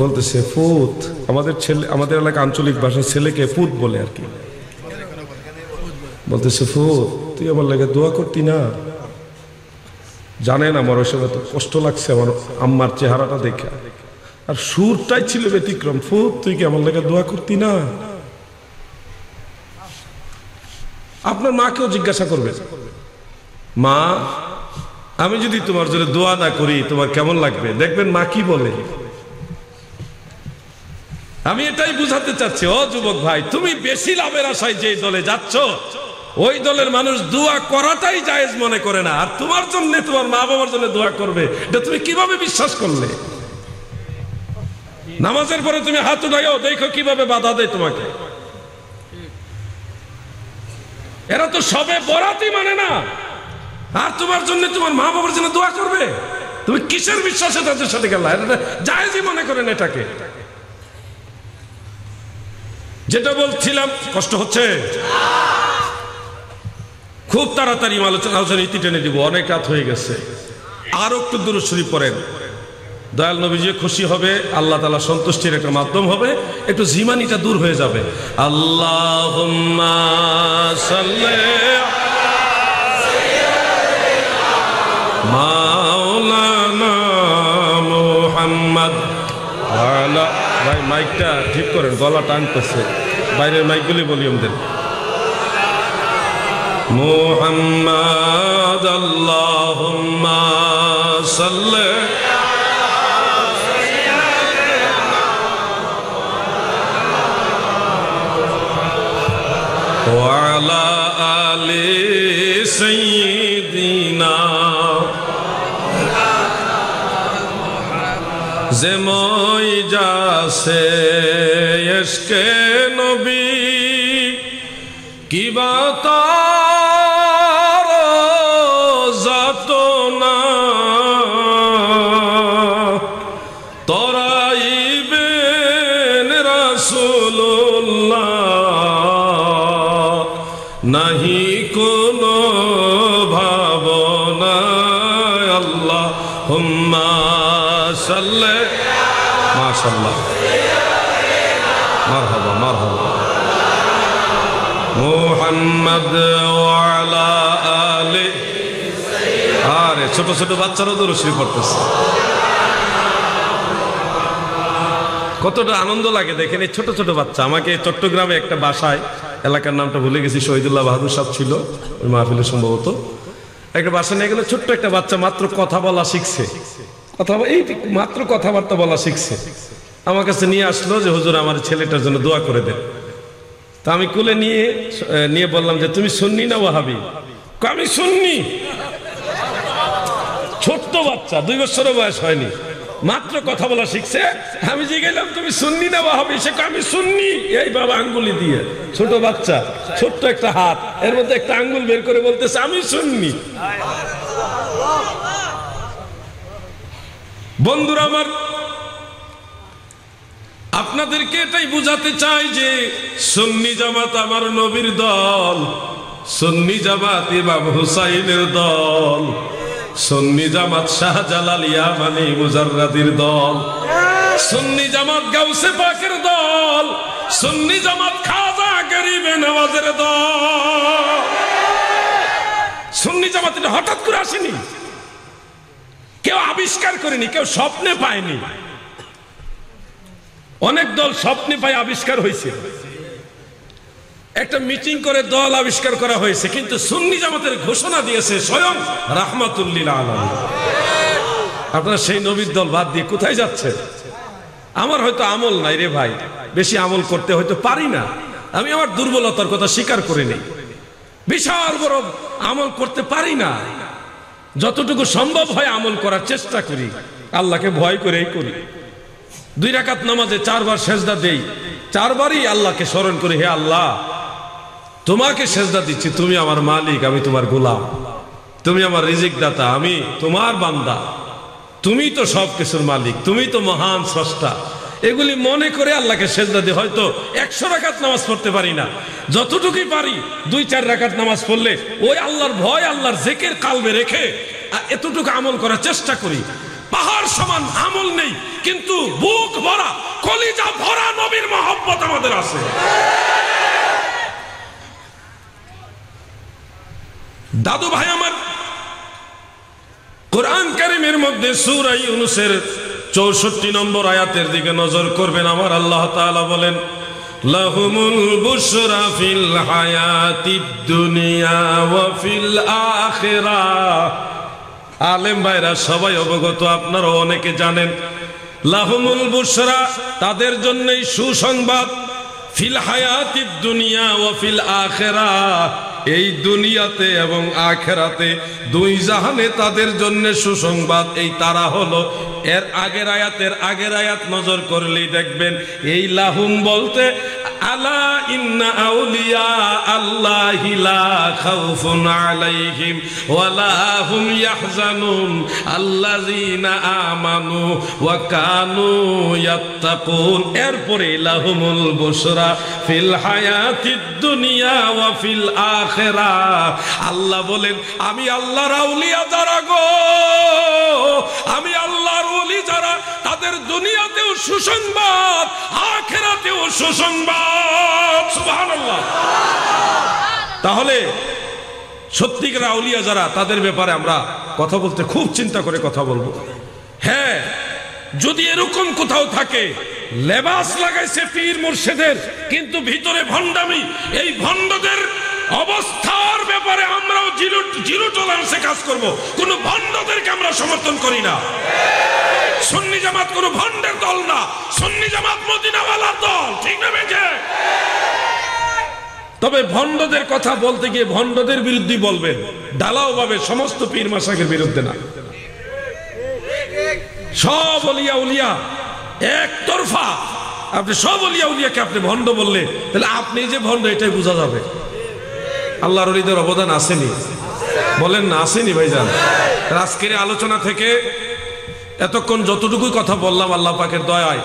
বলতেছে ফুত, আমাদের ছেলে, আমাদের এলাকা আঞ্চলিক ভাষায় ছেলেকে ফুত বলে আর কি। বলতেছে ফুত তুই আমার লাগে দোয়া করতি না? জানেন আমার ওই সময় তো কষ্ট লাগছে আমার আম্মার চেহারাটা দেখে, আর সুরটাই ছিল ব্যতিক্রম। ফুত তুই কি আমার লাগে দোয়া করতি না? আপনার মাকেও জিজ্ঞাসা করবে, মা আমি যদি তোমার জন্য দোয়া না করি তোমার কেমন লাগবে? দেখবেন মা কি বলে। আমি এটাই বুঝাতে চাচ্ছি, ও যুবক ভাই, তুমি বেশি লাভের আশায় যে দলে যাচ্ছ ওই দলের মানুষ দোয়া করাটাই জায়েজ মনে করে না, আর তোমার জন্য তোমার মা বাবার জন্য দোয়া করবে, এটা তুমি কিভাবে বিশ্বাস করলে? নামাজের পরে তুমি হাত উঠাইও, দেখো কিভাবে বাধা দেয় তোমাকে। এরা তো সবে বরাতই মানে না, আর তোমার জন্য তোমার মা বাবার জন্য দোয়া করবে? তুমি কিসের বিশ্বাসে তাদের সাথে গেলা? এটা জায়েজই মনে করেন এটাকে। যেটা বলছিলাম, কষ্ট হচ্ছে? খুব তাড়াতাড়ি আলোচনা ইতি টেনে দিব, অনেক রাত হয়ে গেছে। আরো একটু দুরূদ শরীফ পড়েন, দয়াল নবীজি খুশি হবে, আল্লাহ তাআলা সন্তুষ্টির একটা মাধ্যম হবে, একটু জিমানিটা দূর হয়ে যাবে। আল্লাহুম্মা সাল্লি মাওলানা মুহাম্মদ আলা। ভাই মাইকটা ঠিক করেন, গলা টানতেছে, বাইরের মাইকগুলি ভলিউম দেন। মুহাম্মদ আল্লাহুম্মা সাল্লি ওয়া আলা আলি সাইয়্যিদিনা। যে মই যাছে ইশকে নবী কিবা তার যত না তরাইবেন রাসূলুল্লাহ, নাহি কোনো ভাবনা। আল্লাহুম্মা সাল্লি, মাশাআল্লাহ, মারহাবা মারহাবা, মুহাম্মদ ওয়া আলা আলি। আরে ছোট ছোট বাচ্চারাও তো রশি পড়তেছে, কতটা আনন্দ লাগে দেখেন এই ছোট ছোট বাচ্চা। আমাকে চট্টগ্রামে একটা বাসায়, এলাকার নামটা ভুলে গেছি, শহীদুল্লাহ বাহাদুর সাহেব ছিল ওই মাহফিলে সম্ভবত, একটা বাসা নিয়ে গেলে ছোট্ট একটা বাচ্চা মাত্র কথা বলা শিখছে, এই মাত্র কথাবার্তা বলা শিখছে। আমার কাছে নিয়ে আসলো যে হুজুর আমার ছেলেটার জন্য দোয়া করে দেন। তা আমি কোলে নিয়ে বললাম যে তুমি সুন্নি না ওয়াহাবি? আমি সুন্নি। ছোট্ট বাচ্চা, 2 বছরও বয়স হয়নি, মাত্র কথা বলা শিখছে। আমি জিজ্ঞাসা তুমি সুন্নি না ওয়াহাবি? সে আমি সুন্নি। এই বাবা আঙ্গুলি দিয়ে, ছোট বাচ্চা, ছোট্ট একটা হাত, এর মধ্যে একটা আঙ্গুল বের করে বলতেছে আমি সুন্নি। বন্ধুরা আমার, আপনাদেরকে এটাই বুঝাতে চাই যে সুন্নি জামাত আমার নবীর দল, সুন্নি জামাত ইমাম হুসাইনের দল, সুন্নি জামাত শাহজালাল ইয়ামানি মুজাররাদির দল, সুন্নি জামাত গাউসে পাকের দল, সুন্নি জামাত খাজা গরিবে নওয়াজের দল। সুন্নি জামাত এটা হঠাৎ করে আসেনি, কেউ আবিষ্কার করেনি, কেউ স্বপ্নে পায়নি। অনেক দল স্বপ্নে পায় আবিষ্কার হয়েছে, একটা মিটিং করে দল আবিষ্কার করা হয়েছে, কিন্তু সুন্নি জামাতের ঘোষণা দিয়েছে স্বয়ং রাহমাতুল লিল আলামিন। আপনারা সেই নবীর দল বাদ দিয়ে কোথায় যাচ্ছেন? আমার হয়তো আমল নাই রে ভাই, বেশি আমল করতে হয়তো পারি না, আমি আমার দুর্বলতার কথা স্বীকার করে নেই, বিশাল বড় আমল করতে পারি না, যতটুকু সম্ভব হয় আমল করার চেষ্টা করি, আল্লাহকে ভয় করেই করি। 2 রাকাত নামাজে 4 বার সেজদা দেই, 4 বারই আল্লাহকে স্মরণ করি, হে আল্লাহ তোমাকে সেজদা দিচ্ছি, তুমি আমার মালিক, আমি তোমার গোলাম, তুমি আমার রিজিক দাতা, আমি তোমার বান্দা, তুমি তো সব কিছুর মালিক, তুমি তো মহান স্রষ্টা। এগুলি মনে করে আল্লাহকে সেজদা দিই। হয়তো 100 রাকাত নামাজ পড়তে পারি না, যতটুকুই পারি 2-4 রাকাত নামাজ পড়লে ওই আল্লাহর ভয়, আল্লাহর জিকির কালবে রেখে এতটুকু আমল করার চেষ্টা করি। পাহাড় সমান আমল নেই, কিন্তু বুক ভরা, কলিজা ভরা নবীর মহব্বত আমাদের আছে। দাদু ভাই আমার, কোরআন কারীমের মধ্যে সূরা ইউনূসের 64 নম্বর আয়াতের দিকে নজর করবেন। আমার আল্লাহ তাআলা বলেন, লাহুমুল বুশরা ফিল হায়াতিদ দুনিয়া ওয়া ফিল আখিরাহ। আলেম ভাইরা সবাই অবগত, আপনারা অনেকে জানেন। লাহুমুল বুশরা, তাদের জন্যই সুসংবাদ, ফিল হায়াতিদ দুনিয়া ওয়া ফিল আখিরাহ, এই দুনিয়াতে এবং আখিরাতে, 2 জাহানে তাদের জন্য সুসংবাদ। এই তারা হলো, এর আগের আয়াত নজর করলেই দেখবেন এই লাহুম বলতে আলা ইন্না আউলিয়া আল্লাহি লা খাউফুন আলাইহিম ওয়ালা হুম ইয়াহজানুন আল্লাযীনা আমানু ওয়া কানু ইয়াত্তাকুন। এরপরে লাহুমুল বুশরা ফিল হায়াতিদ দুনিয়া ওয়া ফিল আখিরাহ। আল্লাহ বলেন আমি আল্লাহর আউলিয়া যারা গো, আমি আল্লাহর ওলি যারা, তাদের দুনিয়াতেও সুসংবাদ, আখিরাতেও সুসংবাদ। সুবহানাল্লাহ। তাহলে সত্যিকার আউলিয়া যারা, তাদের ব্যাপারে আমরা কথা বলতে খুব চিন্তা করে কথা বলবো। হ্যাঁ, যদি এরকম কোথাও থাকে লেবাস লাগাইছে পীর মুর্শিদের, কিন্তু ভিতরে ভণ্ডামি, এই ভণ্ডদের অবস্থার ব্যাপারে আমরাও জিরো টলারেন্সে কাজ করব। কোন ভণ্ডদেরকে আমরা সমর্থন করি না। সুন্নি জামাত কোন ভণ্ডের দল না, সুন্নি জামাত মদিনাওয়ালার দল, ঠিক না বেঁচে? তবে ভণ্ডদের কথা বলতে গিয়ে ভণ্ডদের বিরুদ্ধে বলবেন, ঢালাও ভাবে, সমস্ত পীর মাশায়েখের বিরুদ্ধে না। সব ওলিয়া উলিয়া একতরফা, আপনি সব ওলিয়া উলিয়াকে আপনি ভণ্ড বললে, তাহলে আপনি যে ভণ্ড এটাই বোঝা যাবে। আল্লাহর ওলিদের অবদান আসেনি? বলেন না, আসেনি ভাইজান? আজকের আলোচনা থেকে এতক্ষণ যতটুকুই কথা বললাম, আল্লাহ পাকের দয়ায়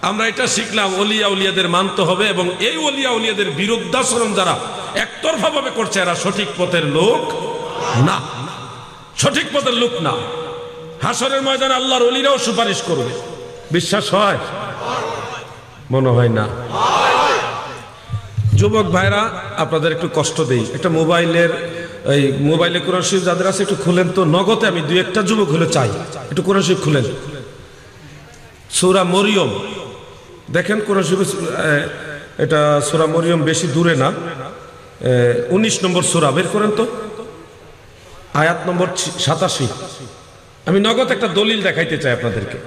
আমরা এটা শিখলাম, ওলিয়া উলিয়াদের মানতে হবে, এবং এই ওলিয়া উলিয়াদের বিরুদ্ধাচরণ যারা একতরফা ভাবে করছে, এরা সঠিক পথের লোক না, সঠিক পথের লোক না। হাসরের ময়দানে আল্লাহর ওলিরাও সুপারিশ করবে, বিশ্বাস হয়? মনে হয় না। যুবক ভাইরা, আপনাদের একটু কষ্ট দেই, একটা মোবাইলে কোরআন শরীফ যাদের আছে একটু খুলেন তো, নগদে আমি দুই একটা যুবক হলে চাই, একটু কোরআন শরীফ খুলেন। সূরা মরিয়ম দেখেন, কোরআন শরীফ, এটা সূরা মরিয়ম, বেশি দূরে না, 19 নম্বর সূরা বের করেন তো, আয়াত নম্বর 87। আমি নগদ একটা দলিল দেখাইতে চাই আপনাদেরকে,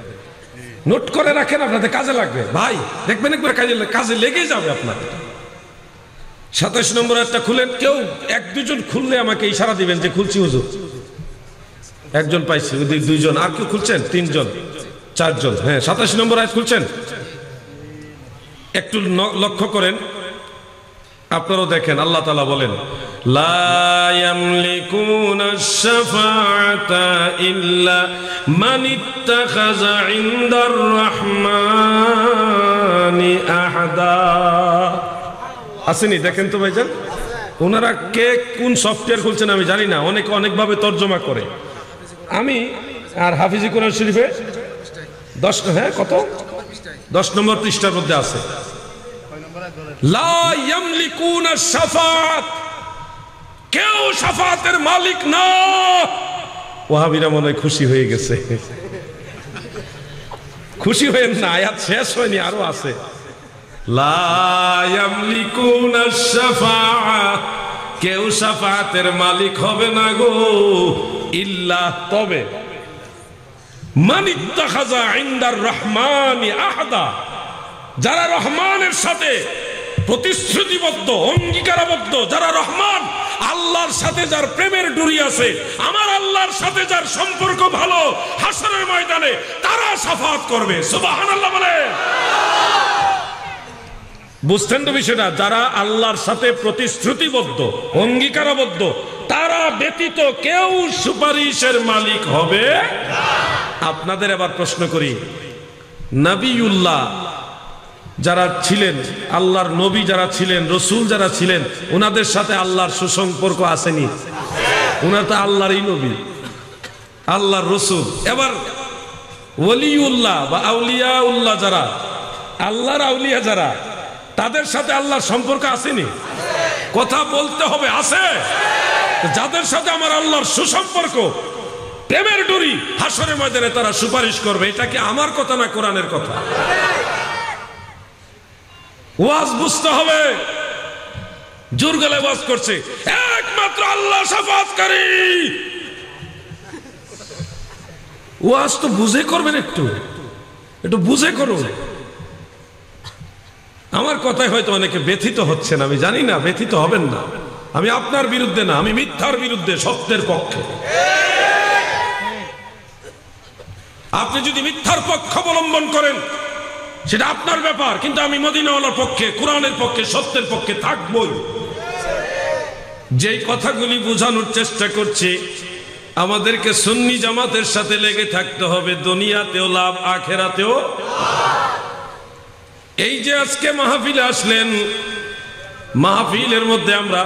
নোট করে রাখেন, আপনাদের কাজে লাগবে ভাই, দেখবেন একবার কাজে লেগে যাবে আপনার। 27 নম্বর একটা খুলেন, কেউ এক দুজন খুললে আমাকে ইশারা দিবেন যে খুলছি হুজুর। একজন পাইছি, দুইজন, আর কেউ খুলছেন? 3 জন 4 জন। হ্যাঁ, 27 নম্বর আয়াত খুলছেন? একটু লক্ষ্য করেন, আপনারাও দেখেন। আল্লাহ তাআলা বলেন, লা ইয়ামলিকুনাশ শাফাআতা ইল্লা মান ইত্তাখাযা ইনদার রাহমানি আহাদা। আসেনি? দেখেন তো ভাইজান, ওনারা কে কোন সফটওয়্যার খুলছেন আমি জানি না, অনেকে অনেকভাবে তর্জমা করে। আমি আর হাফিজি কোরআন শরীফে 10, হ্যাঁ কত, 10 নম্বর পৃষ্ঠার মধ্যে আছে, লা ইয়ামলিকুনাশ শাফাআত, কেউ শাফাতের মালিক না। ওয়াহাবিরা মনে হয় খুশি হয়ে গেছে। খুশি হয়েন না, আয়াত শেষ হয়নি, আরো আছে। লা ইয়ামলিকুনাশ শাফাআত, কেউ শাফাতের মালিক হবে না গো, ইল্লা, তবে, মান ইত্তাখাযা ইনদার রহমানি আহাদা, যারা রহমানের সাথে প্রতিশ্রুতিবদ্ধ, অঙ্গীকারবদ্ধ, যারা রহমান আল্লাহর সাথে যার প্রেমের ডুরি আছে, আমার আল্লাহর সাথে যার সম্পর্ক ভালো, হাসরের ময়দানে তারা শাফাত করবে। সুবহানাল্লাহ বলে। বুঝছেন তো বিষয়টা? যারা আল্লাহর সাথে প্রতিশ্রুতিবদ্ধ, অঙ্গীকারবদ্ধ, তারা ব্যতীত কেউ সুপারিশের মালিক হবে। আপনাদের এবার প্রশ্ন করি, নবিউল্লাহ যারা ছিলেন, আল্লাহর নবী যারা ছিলেন, রসুল যারা ছিলেন, ওনাদের সাথে আল্লাহর সুসম্পর্ক আসেনি? ওনারা তো আল্লাহরই নবী, আল্লাহর রসুল। এবার ওলিউল্লাহ বা আউলিয়াউল্লাহ যারা, আল্লাহর আউলিয়া যারা, তাদের সাথে আল্লাহর সম্পর্ক আসেনি? কথা বলতে হবে, আছে। যাদের সাথে আমার আল্লাহর সুসম্পর্ক, প্রেমের ডুরি, হাসরের ময়দানে তারা সুপারিশ করবে। এটা কি আমার কথা না কোরআনের কথা? ওয়াজ বুঝতে হবে। জোর গলায় ওয়াজ করছে, একমাত্র আল্লাহ শাফাআতকারী। ওয়াজ তো বুঝে করবেন, একটু বুঝে করুন। আমার কথায় হয়তো অনেকে ব্যথিত হচ্ছেন, আমি জানি না, ব্যথিত হবেন না। আমি আপনার বিরুদ্ধে না, আমি মিথ্যার বিরুদ্ধে, সত্যের পক্ষে। আপনি যদি মিথ্যার পক্ষ অবলম্বন করেন, সেটা আপনার ব্যাপার, কিন্তু আমি মদিনাওয়ালার পক্ষে, কোরআনের পক্ষে, সত্যের পক্ষে থাকবই। যেই কথাগুলি বোঝানোর চেষ্টা করছি, আমাদেরকে সুন্নি জামাতের সাথে লেগে থাকতে হবে, দুনিয়াতেও লাভ, আখেরাতেও। এই যে আজকে মাহফিলে আসলেন, মাহফিলের মধ্যে আমরা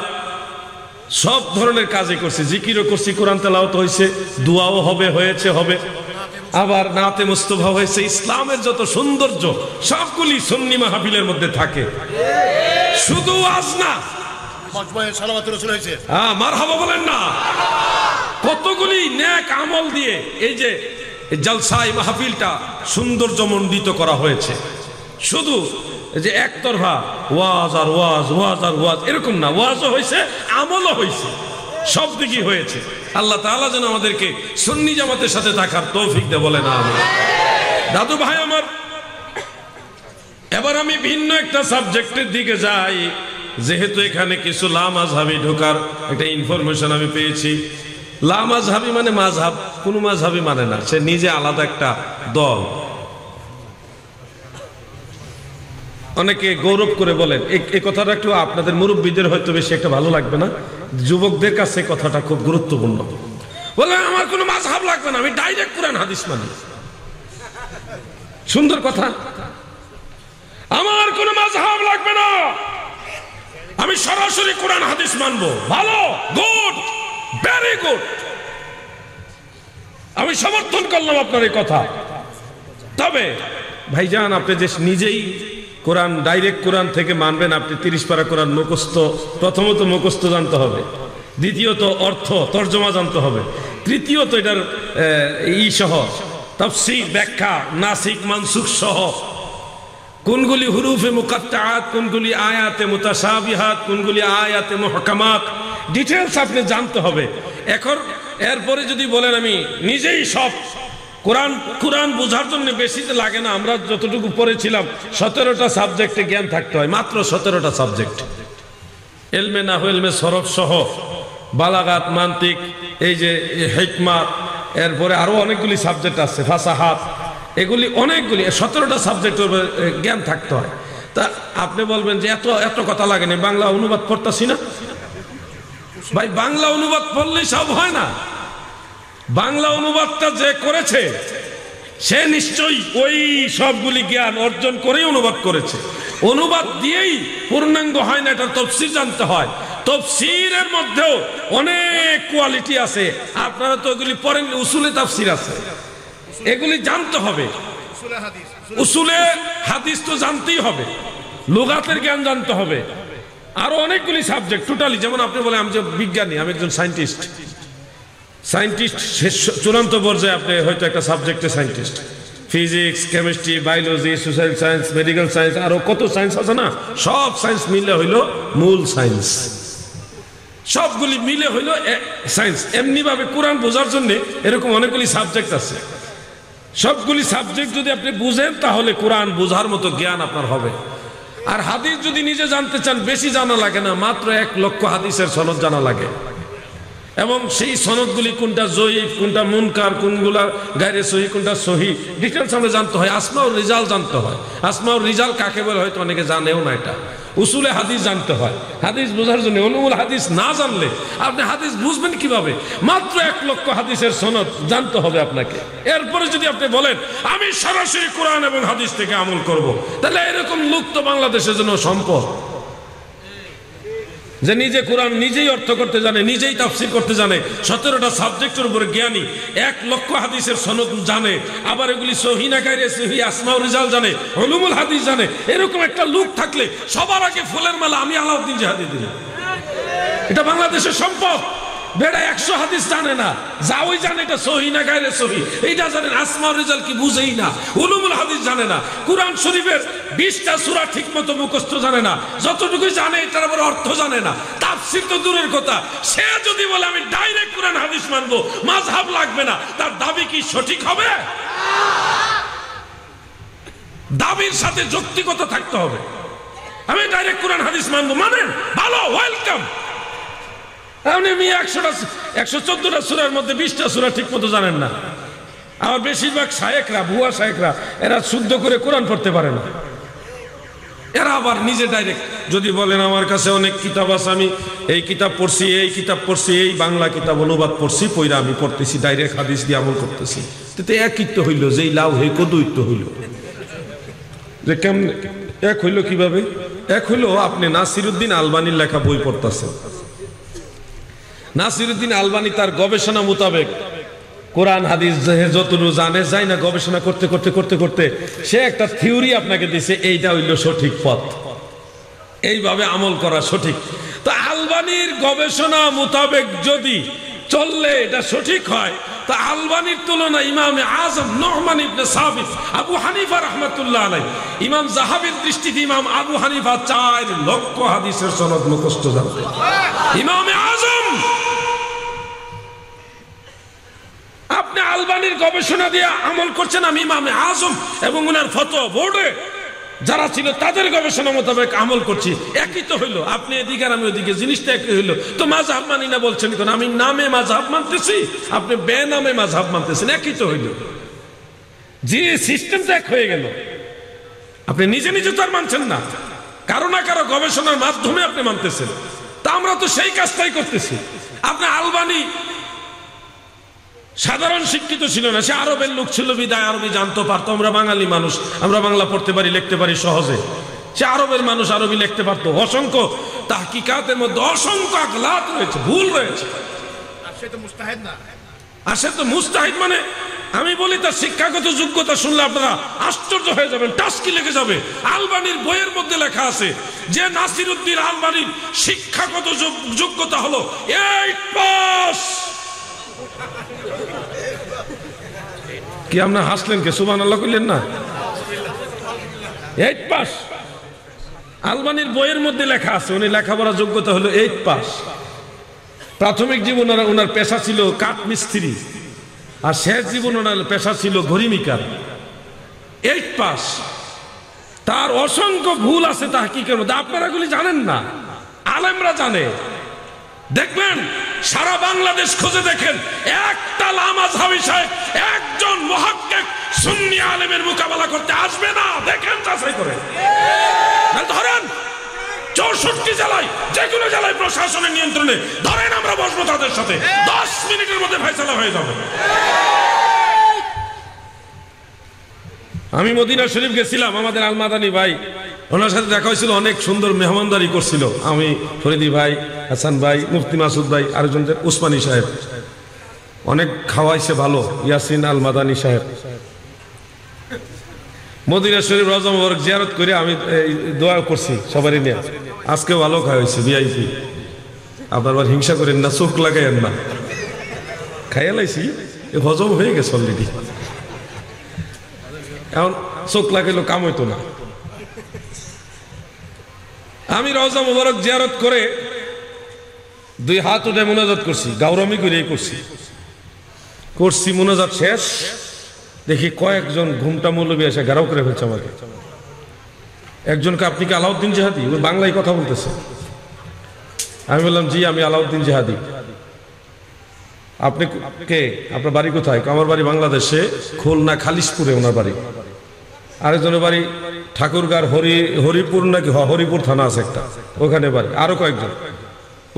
সব ধরনের কাজই করছি, জিকিরও করছি, কোরআন তেলাওয়াত হয়েছে, দোয়াও হবে, আবার নাতে মুস্তফা হয়েছে। ইসলামের যত সৌন্দর্য সবগুলি সুন্নি মাহফিলের মধ্যে থাকে, শুধু আজ না। মারহাবা বলেন না। কতগুলি নেক আমল দিয়ে এই যে জলসাই মাহফিলটা সৌন্দর্যমণ্ডিত করা হয়েছে। শুধু যে একতরফা ওয়াজ আর ওয়াজ, ওয়াজ আর ওয়াজ, এরকম না। ওয়াজও হয়েছে, আমলও হয়েছে, সব দিকই হয়েছে। আল্লাহ তাআলা যেন আমাদেরকে সুন্নি জামাতের সাথে থাকার তৌফিক দেয়, বলেন আমিন। দাদু ভাই আমার, এবার আমি ভিন্ন একটা সাবজেক্টের দিকে যাই। যেহেতু এখানে কিছু লামাযহাবি ঢোকার একটা ইনফরমেশন আমি পেয়েছি। লামাযহাবি মানে মাযহাব, কোন মাযহাবি মানে না, সে নিজে আলাদা একটা দল। অনেকে গৌরব করে বলেন, এই কথাটা একটু আপনাদের মুরব্বীদের হয়তো বেশি একটা ভালো লাগবে না, যুবকদের কাছে কথাটা খুব গুরুত্বপূর্ণ। বলে আমার কোনো মাযহাব লাগবে না, আমি ডাইরেক্ট কোরআন হাদিস মানি। সুন্দর কথা। আমার কোনো মাযহাব লাগবে না, আমি সরাসরি কোরআন হাদিস মানবো। ভালো, গুড, ভেরি গুড, আমি সমর্থন করলাম আপনার এই কথা। তবে ভাইজান, আপনি যে নিজেই কোরআন ডাইরেক্ট কোরআন থেকে মানবেন, আপনি 30 পারা কোরআন মুখস্থ, প্রথমত মুখস্থ জানতে হবে, দ্বিতীয়ত অর্থ তর্জমা জানতে হবে, তৃতীয়ত এটার সহ তাফসীর, ব্যাখ্যা, নাসিক মানসুখ সহ, কোনগুলি হুরুফে মুকাত্তাআত, কোনগুলি আয়াতে মুতাশাবিহাত, কোনগুলি আয়াতে মুহকামাত, ডিটেইলস আপনি জানতে হবে। এখন এরপরে যদি বলেন আমি নিজেই সব কোরআন বোঝার জন্য বেশি তো লাগে না, আমরা যতটুকু পড়েছিলাম 17টা সাবজেক্টে জ্ঞান থাকতে হয়, মাত্র 17টা সাবজেক্ট। ইলমে নাহু, ইলমে সরফ সহ, বালাগাত, মান্তিক, এই যে হিকমা, এরপরে আরো অনেকগুলি সাবজেক্ট আছে, ফাসাহাত, এগুলি অনেকগুলি 17টা সাবজেক্টের জ্ঞান থাকতে হয়। তা আপনি বলবেন যে এত কথা লাগে না, বাংলা অনুবাদ পড়তাছি না। ভাই, বাংলা অনুবাদ পড়লেই সব হয় না। বাংলা অনুবাদটা যে করেছে সে নিশ্চয়ই ওই সবগুলি জ্ঞান অর্জন করেই অনুবাদ করেছে। অনুবাদ দিয়েই পূর্ণাঙ্গ হয় না, এটা তাফসীর জানতে হয়। তাফসীরের মধ্যেও অনেক কোয়ালিটি আছে, আপনারা তো এগুলি পড়েন। উসুলে তাফসীর আছে, এগুলি জানতে হবে। উসুলে হাদিস তো জানতেই হবে, লুগাতের জ্ঞান জানতে হবে, আরো অনেকগুলি সাবজেক্ট টোটালি। যেমন আপনি বলেন আমি যে বিজ্ঞানী, আমি একজন সায়েন্টিস্ট চূড়ান্ত পর্যায়ে আপনি হয়তো একটা সাবজেক্টে scientist, physics, chemistry, biology, social science, medical science, আরো কত সায়েন্স আছে না, সব সায়েন্স মিলে হইল মূল সায়েন্স, সবগুলি মিলে হইল সায়েন্স। এমনি ভাবে কোরআন বোঝার জন্য এরকম অনেকগুলি সাবজেক্ট আছে। সবগুলি সাবজেক্ট যদি আপনি বুঝেন তাহলে কোরআন বোঝার মতো জ্ঞান আপনার হবে। আর হাদিস যদি নিজে জানতে চান, বেশি জানা লাগে না, মাত্র 1 লক্ষ হাদিসের সনদ জানা লাগে, এবং সেই সনদগুলি কোনটা জয়ীফ, কোনটা মুনকার, কোনগুলা গায়রে সহি, কোনটা সহি, ডিটেলস আমরা জানতে হয়। আসমাউর রিজাল জানতে হয়। আসমাউর রিজাল কাকে বলে হয়তো অনেকে জানেও না। এটা উসুলে হাদিস জানতে হয়, হাদিস বোঝার জন্য। উলুমুল হাদিস না জানলে আপনি হাদিস বুঝবেন কিভাবে? মাত্র 1 লক্ষ হাদিসের সনদ জানতে হবে আপনাকে। এরপরে যদি আপনি বলেন আমি সরাসরি কোরআন এবং হাদিস থেকে আমল করব, তাহলে এরকম লোক তো বাংলাদেশের জন্য সম্পদ, যে নিজে কোরআন নিজেই অর্থ করতে জানে, নিজেই তাফসীর করতে জানে, 17টা সাবজেক্টের উপরে জ্ঞানী, 1 লক্ষ হাদিসের সনদ জানে, আবার এগুলি সহি না গায়রে সহি, আসমাউর রিজাল জানে, উলুমুল হাদিস জানে। এরকম একটা লোক থাকলে সবার আগে ফুলের মালা আমি আলাউদ্দিন জাহাদি দিলাম। এটা বাংলাদেশের সম্পদ। বেড়া 100 হাদিস জানে না, যা ওই জানে এটা সহি না গায়রে সহি, এইটা জানেন। আসমাউর রিজাল কি বুঝেই না, উলুমুল হাদিস জানে না, কোরআন শরীফের 20টা সূরা ঠিকমতো মুখস্থ জানে না, যতটুকু জানে এটার আবার অর্থ জানে না, তাফসীর তো দূরের কথা। সে যদি বলে আমি ডাইরেক্ট কোরআন হাদিস মানবো, মাযহাব লাগবে না, তার দাবি কি সঠিক হবে? দাবির সাথে যৌক্তিকতা থাকতে হবে। আমি ডাইরেক্ট কোরআন হাদিস মানবো, মানেন, ভালো, ওয়েলকাম। আপনি 114টা সূরার মধ্যে 20টা সূরা ঠিক মতো জানেন না, আর বেশিরভাগ শায়েখরা, ভুয়া শায়েখরা, এরা শুদ্ধ করে কোরআন পড়তে পারে না। এরা আবার নিজে ডাইরেক্ট যদি বলেন আমার কাছে অনেক কিতাব আছে, আমি এই কিতাব পড়ছি, এই কিতাব পড়ছি, এই বাংলা কিতাব অনুবাদ পড়ছি, পইরা আমি পড়তেছি, ডাইরেক্ট হাদিস দিয়ে আমল করতেছি, তো একই তো হইল, যেই লাউ হে কদুই তো হইল। যে কেমন এক হইল, কিভাবে এক হইল? আপনি নাসিরউদ্দিন আলবানির লেখা বই পড়তেছেন। নাসিরউদ্দিন আলবানি তার গবেষণা মোতাবেক কোরআন হাদিস যতটুকু জানে যায় না, গবেষণা করতে করতে করতে করতে সে একটা থিওরি আপনাকে দিছে, এইটা হইল সঠিক পথ, এইভাবে আমল করা সঠিক। তো আলবানির গবেষণা মোতাবেক যদি চললে এটা সঠিক হয়, তা আলবানির তুলনায় ইমামে আজম নুমান ইবনে সাবিত, আবু হানিফা রাহমাতুল্লাহ আলাইহি, ইমাম যাহাবীর দৃষ্টিতে ইমাম আবু হানিফা 4 লক্ষ হাদিসের সনদ মুখস্থ জানতেন। ইমামে আজম, আপনি আলবানির গবেষণা দিয়ে আমল করছেন, আমি ইমামে আজম এবং ওনার ফতোয়া বোর্ডে যারা ছিল তাদের গবেষণা মোতাবেক আমল করছি, একই তো হইলো। আপনি এদিকে আর আমি ওদিকে, জিনিসটা একই হইলো। তো মাযহাব মানি না বলছেন কেন? আমি নামে মাযহাব মানতেছি, আপনি বেনামে মাযহাব মানতেছেন, একই তো হইলো। যে সিস্টেমটা এক হয়ে গেল। আপনি নিজে নিজে তো আর মানছেন না, কারো না কারো গবেষণার মাধ্যমে আপনি মানতেছেন। তা আমরা তো সেই কাজটাই করতেছি। আপনি আলবানি সাধারণ শিক্ষিত ছিল না, সে আরবের লোক ছিল, বিদায় আরবি জানতো, পারতো। আমরা বাঙালি মানুষ, আমরা বাংলা পড়তে পারি, লিখতে পারি সহজে। সে আরবের মানুষ, আরবি লিখতে পারতো। অসংখ্য তাহকিকাতের মধ্যে অসংখ্য আগলাত রয়েছে, ভুল রয়েছে। আর সে তো মুস্তাহিদ, মানে আমি বলি তার শিক্ষাগত যোগ্যতা শুনলে আপনারা আশ্চর্য হয়ে যাবেন, টাস্কি লেগে যাবে। আলবানির বইয়ের মধ্যে লেখা আছে যে নাসিরউদ্দিন আলবানির শিক্ষাগত যোগ্যতা হলো 8 পাস। কি আপনার হাসলেন কে? সুবহানাল্লাহ কইলেন না? 8 পাস আলবানির বইয়ের মধ্যে লেখা আছে। উনি লেখাপড়ার যোগ্যতা হলো 8 পাস। প্রাথমিক জীবন ওনার পেশা ছিল কাঠ মিস্ত্রি, আর শেষ জীবন ওনার পেশা ছিল ঘড়িমিকার। 8 পাস। তার অসংখ্য ভুল আছে তাহকিকের মধ্যে, আপনারা এগুলি জানেন না, আলেমরা জানে। দেখবেন সারা বাংলাদেশ খুঁজে দেখেন, একটা লামাযহাবী সাহেব, একজন মুহাক্কিক সুন্নি আলেমের মোকাবেলা করতে আসবে না। দেখেন, যাচাই করে ধরেন 64 জেলায়, যে কোনো জেলায় প্রশাসনের নিয়ন্ত্রণে ধরেন, আমরা বসবো তাদের সাথে, 10 মিনিটের মধ্যে ফয়সালা হয়ে যাবে। আমি মদিনা শরীফ গেছিলাম, আমাদের আলমাদানি ভাই, ওনার সাথে দেখা হয়েছিল, অনেক সুন্দর মেহমানদারি করছিল। আমি, ফরিদি ভাই, হাসান ভাই, মুফতি মাসুদ ভাই, আরেকজনদের উসমানী সাহেব, অনেক খাওয়াইছে ভালো। ইয়াসিন আল মাদানী সাহেব। মদিনা শরীফ রওজা মুবারক জিয়ারত করে আমি দোয়া করছি সবারই নিয়ে। আজকে ভালো খাওয়াইছে, ভিআইপি। আপনার হিংসা করেন না, চোখ লাগাইয়েন না, খাইয়া লাইছি, হজম হয়ে গেছে অলরেডি। এখন চোখ লাগাইলো কাম হইতো না। আমি রওজা মুবারক জিয়ারত করে 2 হাত উঠে মুনাজাত করছি, গাওরামি করে করছি। মুনাজাত শেষ, দেখি কয়েকজন ঘুমটা মৌলবী এসে ঘেরাও করে ফেলছে আমাকে। একজনকে, আপনি কি আলাউদ্দিন জিহাদি? ওই বাংলায় কথা বলতেছে। আমি বললাম, জি আমি আলাউদ্দিন জিহাদি। আপনি কে? আপনার বাড়ি কোথায়? আমার বাড়ি বাংলাদেশে, খুলনা খালিশপুরে ওনার বাড়ি। আরেকজনের বাড়ি ঠাকুরগাঁর হরিপুর, নাকি হরিপুর থানা আছে একটা, ওখানে বাড়ি। আরো কয়েকজন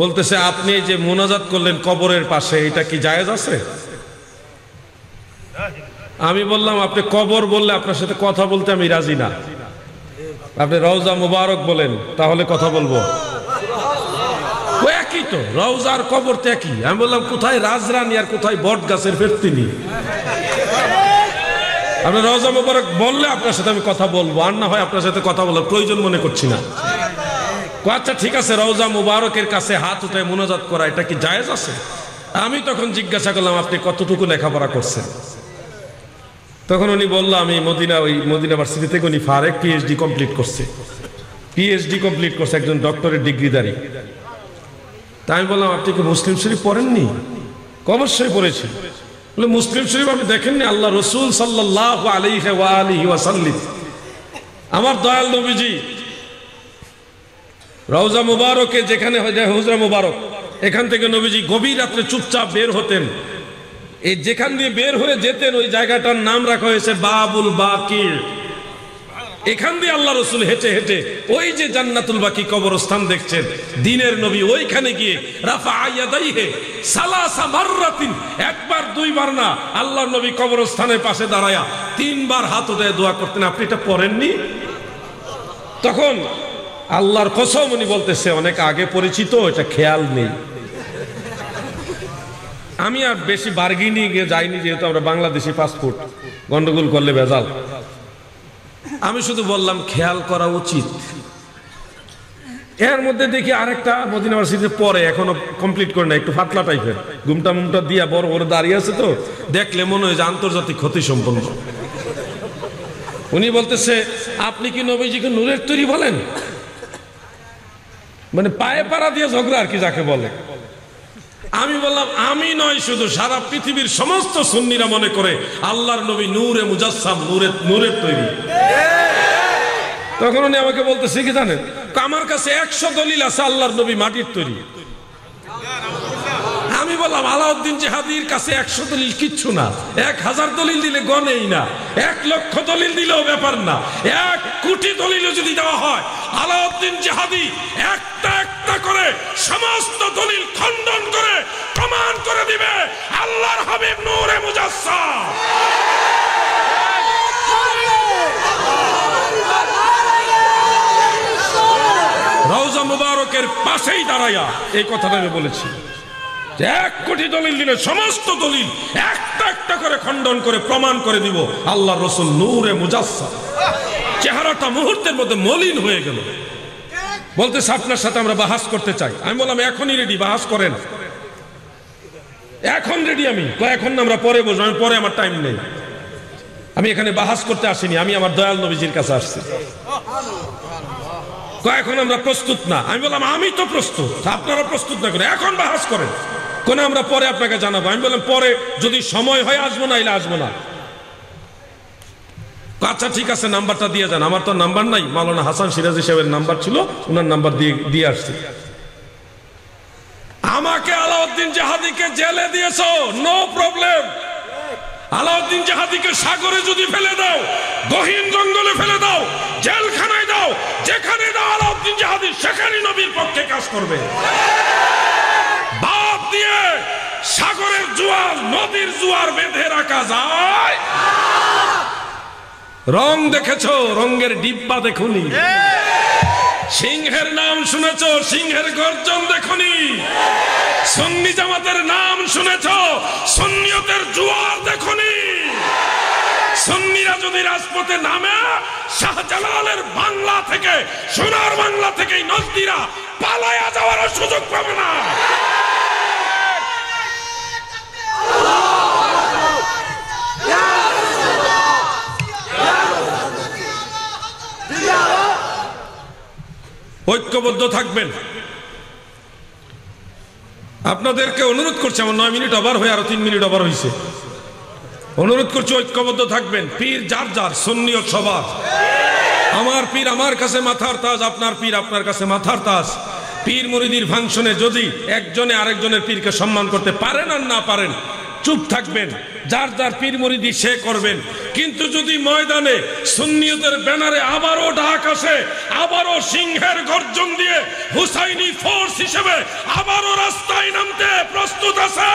বলতেছে, আপনি যে মুনাজাত করলেন কবরের পাশে, এটা কি জায়েজ আছে? আমি বললাম, আপনি কবর বললে আপনার সাথে কথা বলতে আমি রাজি না। আপনি রওজা মুবারক বলেন, তাহলে কথা বলবো। একই তো, রওজা আর কবর তো একই। আমি বললাম, কোথায় রাজরানী আর কোথায় বট গাছের ফেরতিনি? আপনি রওজা মুবারক বললে আপনার সাথে আমি কথা বলবো, আর না হয় আপনার সাথে কথা বলার প্রয়োজন মনে করছি না। আচ্ছা ঠিক আছে, রওজা মুবারকের কাছে হাত উঠে মুনাজাত করা, এটা কি জায়েজ আছে? আমি তখন জিজ্ঞাসা করলাম, আপনি কতটুকু লেখাপড়া করছেন? তখন উনি বলল, আমি মদিনা ইউনিভার্সিটি থেকে উনি ফারেক পিএইচডি কমপ্লিট করছে। একজন ডক্টরের ডিগ্রিধারী। তাই আমি বললাম, আপনি কি মুসলিম শরীফ পড়েননি? অবশ্যই পড়েছি। বলে, মুসলিম শরীফ আপনি দেখেননি? আল্লাহ রসুল সাল্লাল্লাহু আলাইহি ওয়াসাল্লাম, আমার দয়াল নবীজি রওজা মুবারকে যেখানে হুজরা মুবারক, এখান থেকে নবীজি গভীর রাত্রে চুপচাপ বের হতেন, এই যেখান দিয়ে বের হয়ে যেতেন ওই জায়গাটার নাম রাখা হয়েছে বাবুল বাকির। এখান দিয়ে আল্লাহ রসুল হেঁটে হেঁটে ওই যে জান্নাতুল বাকি কবরস্থান দেখছেন, দিনের নবী ওইখানে গিয়ে রাফা ইয়াদাইহি সালাসা মাররাতিন, একবার দুইবার না, আল্লাহর নবী কবরস্থানের পাশে দাঁড়ায়া 3 বার হাত উঠে দোয়া করতেন। আপনি এটা পড়েননি? তখন আল্লাহর কসম উনি বলতেছে অনেক আগে পরিচিত, এটা খেয়াল নেই। আমি আর বেশি বার্গিনি গিয়ে যাইনি, যেহেতু আমরা বাংলাদেশি পাসপোর্ট, গন্ডগোল করলে ভেজাল। আমি শুধু বললাম খেয়াল করা উচিত। এর মধ্যে দেখি আরেকটা মদিনা ইউনিভার্সিটিতে পরে, এখনো কমপ্লিট করে না, একটু ফাতলা টাইপের, ঘুমটা মুমটা দিয়া বড় বড় দাঁড়িয়ে আছে, তো দেখলে মনে হয় যে আন্তর্জাতিক ক্ষতি সম্পন্ন। উনি বলতেছে আপনি কি নবীজিকে নূরের তৈরি বলেন? মানে পায়ে পাড়া দিয়ে ঝগড়া আর কি যাকে বলে। আমি বললাম আমি নয়, শুধু সারা পৃথিবীর সমস্ত সুন্নিরা মনে করে আল্লাহর নবী নূরে মুজাসসাম, নূরের তৈরি। তখন উনি আমাকে বলতেছে কি জানেন, আমার কাছে 100 দলিল আছে আল্লাহর নবী মাটির তৈরি। আমি বললাম আলাউদ্দিন জিহাদির কাছে 100 দলিল কিচ্ছু না, 1000 দলিল দিলে গনেই না, 1 লক্ষ দলিল দিলেও ব্যাপার না, 1 কোটি দলিলও যদি দেওয়া হয়, আলাউদ্দিন জিহাদি একটা একটা করে সমস্ত দলিল খণ্ডন করে প্রমাণ করে দিবে আল্লাহর হাবিব নূরে মুজাসসাম। রওজা মুবারকের পাশেই দাঁড়ায়া এই কথাটা আমি বলেছি, 1 কোটি দলিল দিলে সমস্ত দলিল একটা একটা করে খণ্ডন করে প্রমাণ করে দিব আল্লাহর রাসূল নূরে মুজাসসাম। চেহারাটা মুহূর্তের মধ্যে মলিন হয়ে গেল। বলতেছে আপনার সাথে আমরা বাহাস করতে চাই। আমি বললাম এখনই রেডি, বাহাস করেন। এখন রেডি আমি, এখন না, আমরা পরে বসবো, আমি পরে, আমার টাইম নেই, আমি এখানে বাহাস করতে আসিনি, আমি আমার দয়াল নবীজির কাছে আসছি। এখন আমরা প্রস্তুত না। আমি বললাম আমি তো প্রস্তুত, আপনারা প্রস্তুত না করে এখন বাহাস করেন, কোন আমরা পরে আপনাকে জানাবো। আমি বললাম পরে যদি সময় হয় আসবো না, এলে আসবো না। আচ্ছা ঠিক আছে, নাম্বারটা দিয়ে যান। আমার তো নাম্বার নাই, মাওলানা হাসান সিরাজি সাহেবের নাম্বার ছিল, ওনার নাম্বার দিয়ে আসছি। আমাকে আলাউদ্দিন জাহাদিকে জেলে দিয়েছো, নো প্রবলেম। আলাউদ্দিন জাহাদিকে সাগরে যদি ফেলে দাও, গহীন জঙ্গলে ফেলে দাও, জেলখানায় দাও, যেখানে দাও, আলাউদ্দিন জাহাদি সেখানে নবীর পক্ষে কাজ করবে। বাদ দিয়ে সাগরের জোয়ার, নদীর জোয়ার বেঁধে রাখা যায়? রং দেখেছো, রঙের ডিব্বা দেখুনি? সিংহের নাম শুনেছো, সিংহের গর্জন দেখুনি? সুন্নি জামাতের নাম শুনেছো, সুন্নিয়তের জোয়ার দেখুনি? সুন্নিরা যদি রাজপথে নামে, শাহজালালের বাংলা থেকে, সোনার বাংলা থেকে নজদিরা পালায়া যাওয়ার সুযোগ পাবে না। ঐক্যবদ্ধ থাকবেন। আপনাদেরকে অনুরোধ করছি, আমার 9 মিনিট ওভার হয়ে আরো 3 মিনিট ওভার হয়েছে, অনুরোধ করছি ঐক্যবদ্ধ থাকবেন। পীর যার যার, সুন্নিয়ত সবার। আমার পীর আমার কাছে মাথার তাজ, আপনার পীর আপনার কাছে মাথার তাজ। পীর মুরিদির ফাংশনে যদি একজনে আরেকজনের পীরকে সম্মান করতে পারেন আর না পারেন, চুপ থাকবেন, যার যার পীর মুরিদি সে করবেন। কিন্তু যদি ময়দানে সুন্নিয়তের ব্যানারে আবারও ডাক আসে, আবারও সিংহের গর্জন দিয়ে হুসাইনি ফোর্স হিসেবে আবারও রাস্তায় নামতে প্রস্তুত আছে,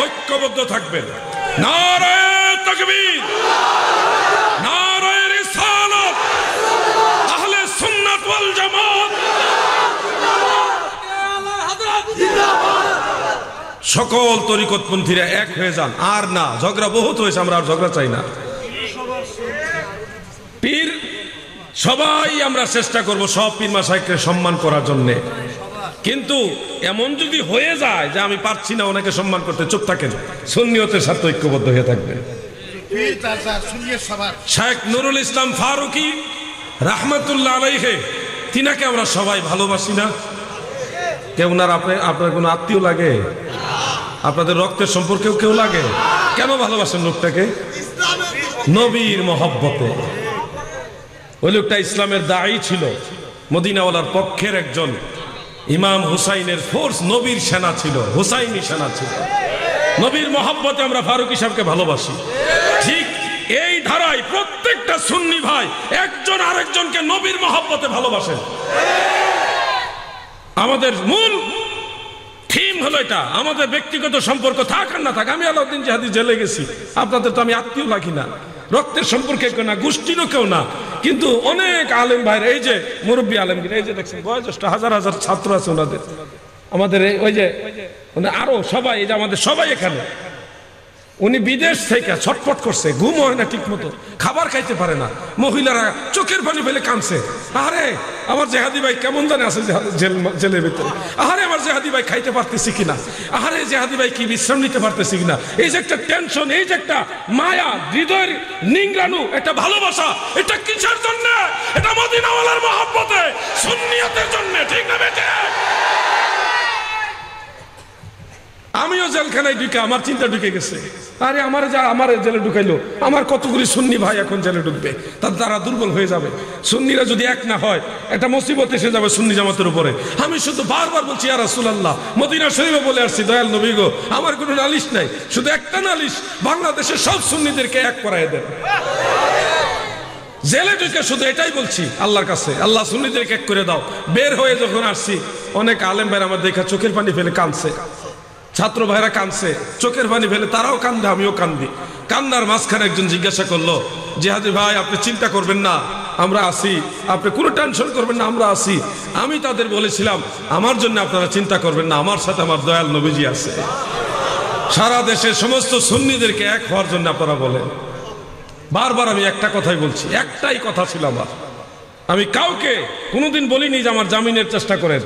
ঐক্যবদ্ধ থাকবেন। নারায়ে তাকবীর, নারায়ে রিসালাত, আহলে সুন্নাত ওয়াল জামাত, সকল তরিকতপন্থীরা এক হয়ে যান। আর না, ঝগড়া বহুত হয়েছে, আমরা আর ঝগড়া চাই না। পীর সবাই আমরা চেষ্টা করব সব পীর মাশায়েখকে সম্মান করার জন্য। কিন্তু এমন যদি হয়ে যায় যে আমি পারছি না ওনাকে সম্মান করতে, চুপ থাকেন, সুন্নিয়তের সাথে ঐক্যবদ্ধ হয়ে থাকবেন। শেখ নুরুল ইসলাম ফারুকী রাহমাতুল্লাহ আলাইহি, তিনাকে আমরা সবাই ভালোবাসি না? কেউ না? আপনার কোনো আত্মীয় লাগে? আপনাদের রক্তের সম্পর্কেও কেউ লাগে? কেন ভালোবাসেন লোকটাকে? নবীর মহব্বতে। ওই লোকটা ইসলামের দায়ী ছিল, মদিনাওয়ালার পক্ষের একজন, ইমাম হুসাইনের ফোর্স, নবীর সেনা ছিল, হুসাইনি সেনা ছিল। নবীর মহব্বতে আমরা ফারুকী সাহেবকে ভালোবাসি। ঠিক এই ধারায় প্রত্যেকটা সুন্নি ভাই একজন আরেকজনকে নবীর মহব্বতে ভালোবাসেন। আমাদের মূল থিম হলো এটা। আমাদের ব্যক্তিগত সম্পর্ক থাক আর না থাক, আমি আলাউদ্দিন জিহাদি জেলে গেছি, আপনাদের তো আমি আত্মীয় লাগি না, রক্তের সম্পর্কে কেউ না, গোষ্ঠীরও কেউ না, কিন্তু অনেক আলেম ভাইরা, এই যে মুরব্বী আলেমগিরি, এই যে দেখছেন বয়োজ্যেষ্ঠ হাজার হাজার ছাত্র আছে ওনাদের, আমাদের ওই যে আরো সবাই, এই যে আমাদের সবাই এখানে, উনি বিদেশ থেকে ছটফট করছে, ঘুম হয় না ঠিক মতো, খাবার খাইতে পারে না, মহিলারা চোখের পানি ফেলে কাঁদছে, আরে আমার জেহাদি ভাই কেমন জানে আছে জেলের ভিতরে, আরে আমার জেহাদি ভাই খাইতে পারতেছি কিনা, আরে জেহাদি ভাই কি বিশ্রাম নিতে পারতেছি কিনা, এই যে একটা টেনশন, এই যে একটা মায়া, হৃদয়ের নিংড়ানো একটা ভালোবাসা, এটা কিসের জন্য? এটা মদিনাওয়ালার মহব্বতে, সুন্নিয়তের জন্য, ঠিক না বেটে? আমিও জেলখানায় ঢুকে আমার চিন্তা ঢুকে গেছে, আরে আমার জেলে ঢুকাইলো, আমার কতগুলি সুন্নি ভাই এখন জেলে ঢুকবে, তারা দুর্বল হয়ে যাবে, সুন্নিরা যদি এক না হয় একটা মুসিবত এসে যাবে সুন্নি জামাতের উপরে। আমি শুধু বারবার বলছি, ইয়া রাসূলুল্লাহ, মদিনা শরীফে বলে আসছি, দয়াল নবী গো, আমার কোনো নালিশ নাই, শুধু একটা নালিশ, বাংলাদেশের সব সুন্নিদেরকে এক করায় দেন। জেলে ঢুকে শুধু এটাই বলছি আল্লাহর কাছে, আল্লাহ সুন্নিদেরকে এক করে দাও। বের হয়ে যখন আসছি, অনেক আলেম ভাই আমার দেখা চোখের পানি ফেলে কাঁদছে, ছাত্র ভাইরা কাঁদছে, চোখের পানি ফেলে, তারাও কান্দে, আমিও কান্দি। কান্নার মাঝখানে একজন জিজ্ঞাসা করলো, জিহাদি ভাই আপনি চিন্তা করবেন না, আমরা আসি, আপনি কোনো টেনশন করবেন না, আমরা আসি। আমি তাদের বলেছিলাম, আমার জন্য আপনারা চিন্তা করবেন না, আমার সাথে আমার দয়াল নবীজি আছে। সারা দেশের সমস্ত সুন্নিদেরকে এক হওয়ার জন্য আপনারা বলেন। বারবার আমি একটা কথাই বলছি, একটাই কথা ছিল আমার, আমি কাউকে কোনোদিন বলিনি যে আমার জামিনের চেষ্টা করেন,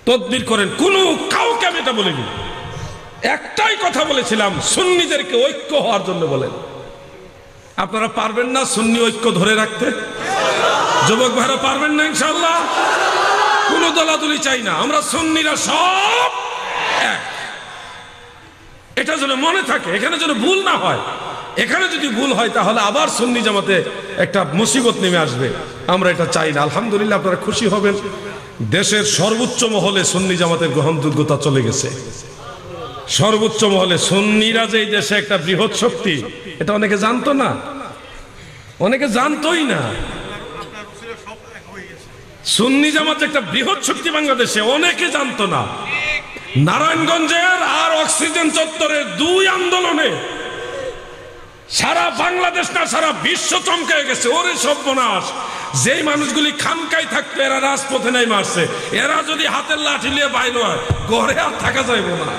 তদবির করেন, কাউকে আমি এটা বলিনি। একটাই কথা বলেছিলাম, সুন্নিদেরকে ঐক্য হওয়ার জন্য বলেন। আপনারা পারবেন না সুন্নি ঐক্য ধরে রাখতে? যুবক ভাইরা পারবেন না ইনশাআল্লাহ? কোন দলাদলি চাই না, আমরা সুন্নিরা সব এক। এটা যেন মনে থাকে, এখানে যেন ভুল না হয়। এখানে যদি ভুল হয় তাহলে আবার সুন্নি জামাতে একটা মুসিবত নেমে আসবে, আমরা এটা চাই না। আলহামদুলিল্লাহ, আপনারা খুশি হবেন, দেশের সর্বোচ্চ মহলে সুন্নি জামাতের গ্রহণযোগ্যতা চলে গেছে। সর্বোচ্চ মহলে সুন্নিরা যে এই দেশে একটা বৃহৎ শক্তি, এটা অনেকে জানতো না, অনেকে জানতোই না। সুন্নি জামাত একটা বৃহৎ শক্তি বাংলাদেশে, অনেকে জানতো না। নারায়ণগঞ্জের আর অক্সিজেন চত্বরের দুই আন্দোলনে সারা বাংলাদেশ না সারা বিশ্ব চমকে গেছে। ওরে সর্বনাশ, যেই মানুষগুলি খানকায় থাকতো এরা রাজপথে নাই মারছে, এরা যদি হাতের লাঠি নিয়ে বাইরে হয় ঘরে আর থাকা যাইব না।